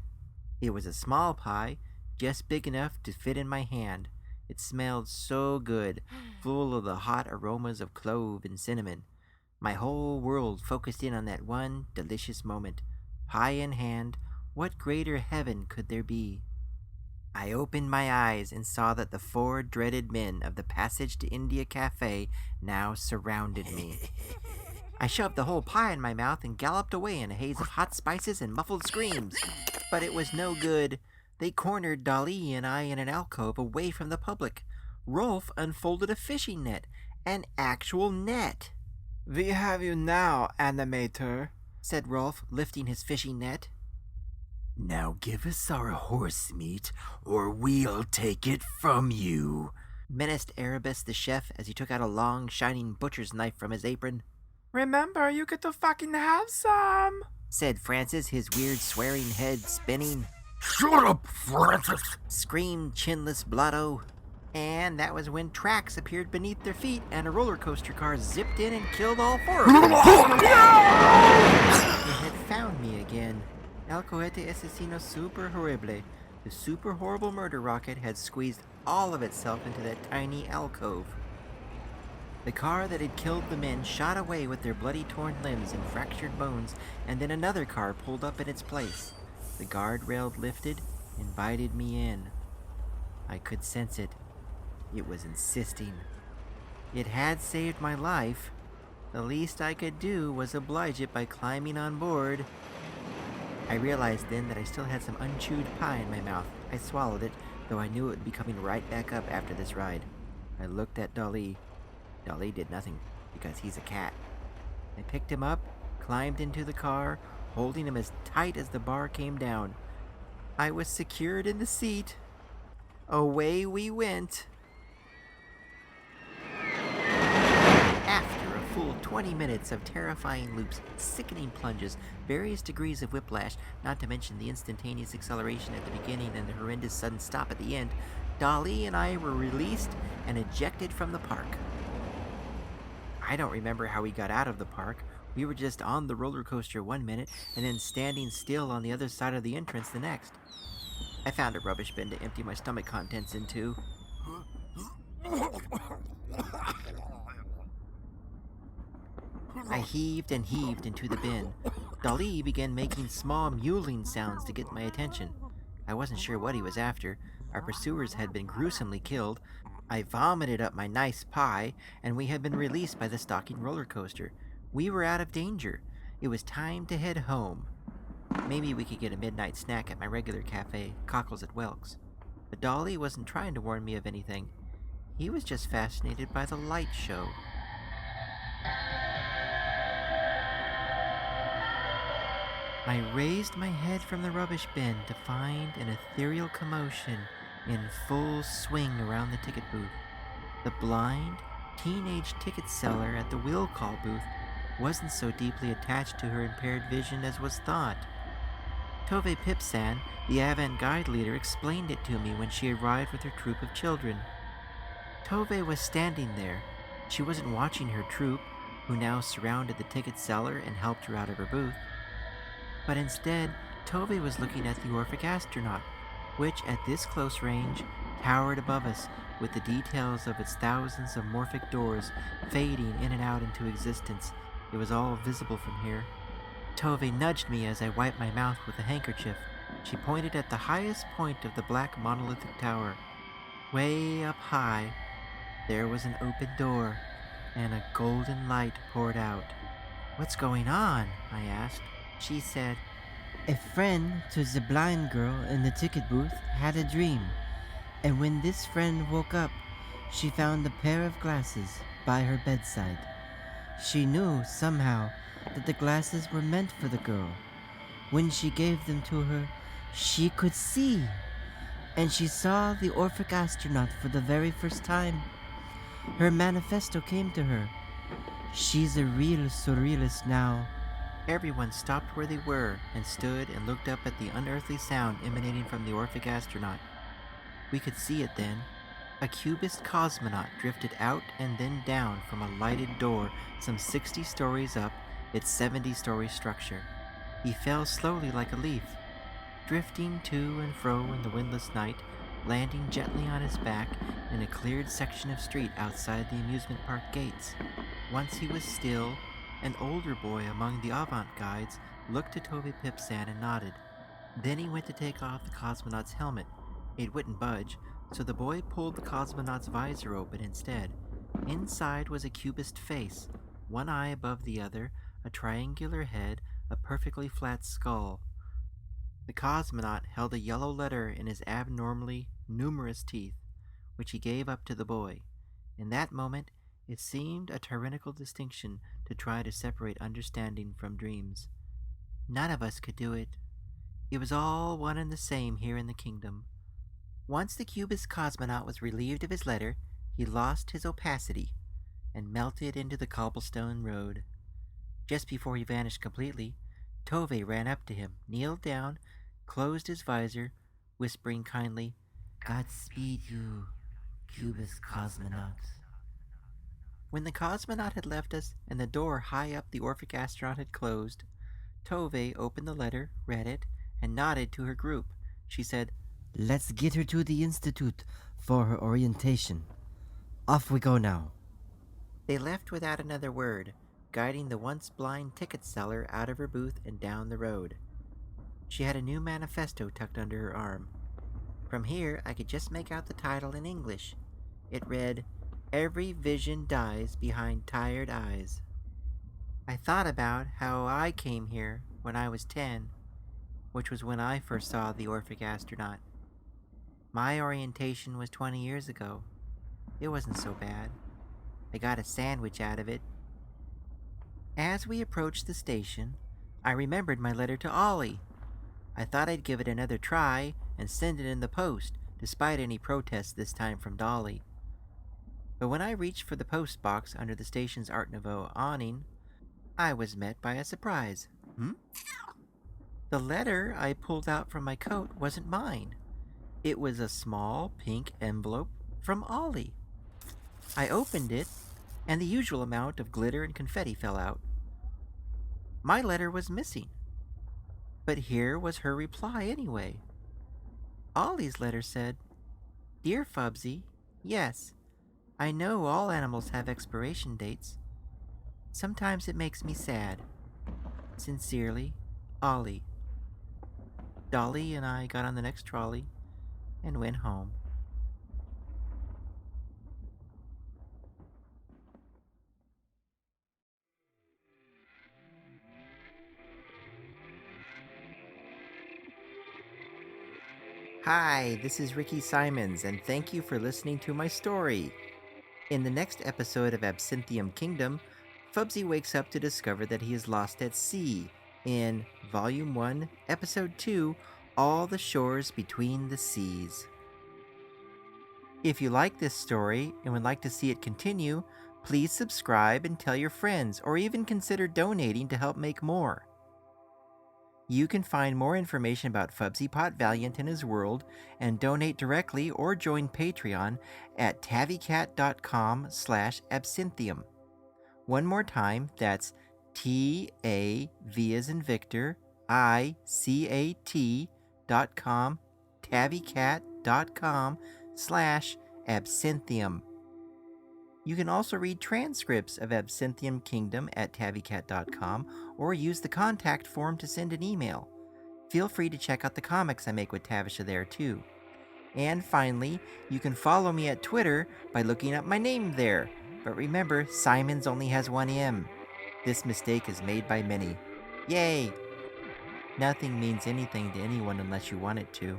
It was a small pie, just big enough to fit in my hand. It smelled so good, full of the hot aromas of clove and cinnamon. My whole world focused in on that one delicious moment. Pie in hand, what greater heaven could there be? I opened my eyes and saw that the 4 dreaded men of the Passage to India Café now surrounded me. I shoved the whole pie in my mouth and galloped away in a haze of hot spices and muffled screams. But it was no good. They cornered Dalí and I in an alcove away from the public. Rolf unfolded a fishing net, an actual net. We have you now, animator, said Rolf, lifting his fishing net. Now give us our horse meat, or we'll take it from you, menaced Erebus the chef as he took out a long, shining butcher's knife from his apron. Remember, you get to fucking have some, said Francis, his weird swearing head spinning. Shut up, Francis! Screamed chinless Blotto. And that was when tracks appeared beneath their feet and a roller coaster car zipped in and killed all 4 of them. They had found me again. El cohete asesino super horrible. The super horrible murder rocket had squeezed all of itself into that tiny alcove. The car that had killed the men shot away with their bloody torn limbs and fractured bones, and then another car pulled up in its place. The guardrail lifted, invited me in. I could sense it. It was insisting. It had saved my life. The least I could do was oblige it by climbing on board. I realized then that I still had some unchewed pie in my mouth. I swallowed it, though I knew it would be coming right back up after this ride. I looked at Dalí. Dalí did nothing, because he's a cat. I picked him up, climbed into the car, holding him as tight as the bar came down. I was secured in the seat. Away we went. After a full 20 minutes of terrifying loops, sickening plunges, various degrees of whiplash, not to mention the instantaneous acceleration at the beginning and the horrendous sudden stop at the end, Dalí and I were released and ejected from the park. I don't remember how we got out of the park. We were just on the roller coaster 1 minute and then standing still on the other side of the entrance the next. I found a rubbish bin to empty my stomach contents into. I heaved and heaved into the bin. Dalí began making small mewling sounds to get my attention. I wasn't sure what he was after. Our pursuers had been gruesomely killed. I vomited up my nice pie, and we had been released by the stalking roller coaster. We were out of danger. It was time to head home. Maybe we could get a midnight snack at my regular cafe, Cockles at Welk's. But Dalí wasn't trying to warn me of anything. He was just fascinated by the light show. I raised my head from the rubbish bin to find an ethereal commotion in full swing around the ticket booth. The blind, teenage ticket seller at the will call booth wasn't so deeply attached to her impaired vision as was thought. Tove Pipsan, the Avantgarde leader, explained it to me when she arrived with her troop of children. Tove was standing there. She wasn't watching her troop, who now surrounded the ticket seller and helped her out of her booth. But instead, Tove was looking at the Orphic astronaut, which, at this close range, towered above us, with the details of its thousands of morphic doors fading in and out into existence. It was all visible from here. Tove nudged me as I wiped my mouth with a handkerchief. She pointed at the highest point of the black monolithic tower. Way up high, there was an open door, and a golden light poured out. "What's going on?" I asked. She said, "A friend to the blind girl in the ticket booth had a dream, and when this friend woke up, she found a pair of glasses by her bedside. She knew, somehow, that the glasses were meant for the girl. When she gave them to her, she could see, and she saw the Orphic astronaut for the very first time. Her manifesto came to her. She's a real surrealist now." Everyone stopped where they were and stood and looked up at the unearthly sound emanating from the Orphic astronaut. We could see it then. A cubist cosmonaut drifted out and then down from a lighted door some 60 stories up its 70-story structure. He fell slowly like a leaf, drifting to and fro in the windless night, landing gently on his back in a cleared section of street outside the amusement park gates. Once he was still, an older boy among the Avantgardes looked at Tove Pipsan and nodded. Then he went to take off the cosmonaut's helmet. It wouldn't budge, so the boy pulled the cosmonaut's visor open instead. Inside was a cubist face, one eye above the other, a triangular head, a perfectly flat skull. The cosmonaut held a yellow letter in his abnormally numerous teeth, which he gave up to the boy. In that moment, it seemed a tyrannical distinction to try to separate understanding from dreams. None of us could do it. It was all one and the same here in the kingdom. Once the cubist cosmonaut was relieved of his letter, he lost his opacity and melted into the cobblestone road. Just before he vanished completely, Tove ran up to him, kneeled down, closed his visor, whispering kindly, Godspeed you, cubist cosmonaut. When the cosmonaut had left us and the door high up the Orphic astronaut had closed, Tove opened the letter, read it, and nodded to her group. She said, Let's get her to the Institute for her orientation. Off we go now. They left without another word, guiding the once blind ticket seller out of her booth and down the road. She had a new manifesto tucked under her arm. From here, I could just make out the title in English. It read, Every vision dies behind tired eyes. I thought about how I came here when I was 10, which was when I first saw the Orphic astronaut. My orientation was 20 years ago. It wasn't so bad. I got a sandwich out of it. As we approached the station, I remembered my letter to Ollie. I thought I'd give it another try and send it in the post, despite any protests this time from Dalí. But when I reached for the post box under the station's Art Nouveau awning, I was met by a surprise. The letter I pulled out from my coat wasn't mine. It was a small pink envelope from Ollie. I opened it, and the usual amount of glitter and confetti fell out. My letter was missing. But here was her reply anyway. Ollie's letter said, Dear Fubsy, yes, I know all animals have expiration dates. Sometimes it makes me sad. Sincerely, Ollie. Dalí and I got on the next trolley and went home. Hi, this is Rikki Simons, and thank you for listening to my story. In the next episode of Absinthium Kingdom, Fubsy wakes up to discover that he is lost at sea in Volume 1, Episode 2, All the Shores Between the Seas. If you like this story and would like to see it continue, please subscribe and tell your friends, or even consider donating to help make more. You can find more information about Fubsí Potvaliant and his world and donate directly or join Patreon at tavicat.com/absinthium. One more time, that's TAV as in Victor, ICAT.com, tavicat.com/absinthium. You can also read transcripts of Absinthium Kingdom at tavicat.com or use the contact form to send an email. Feel free to check out the comics I make with Tavisha there too. And finally, you can follow me at Twitter by looking up my name there. But remember, Simons only has one M. This mistake is made by many. Yay! Nothing means anything to anyone unless you want it to.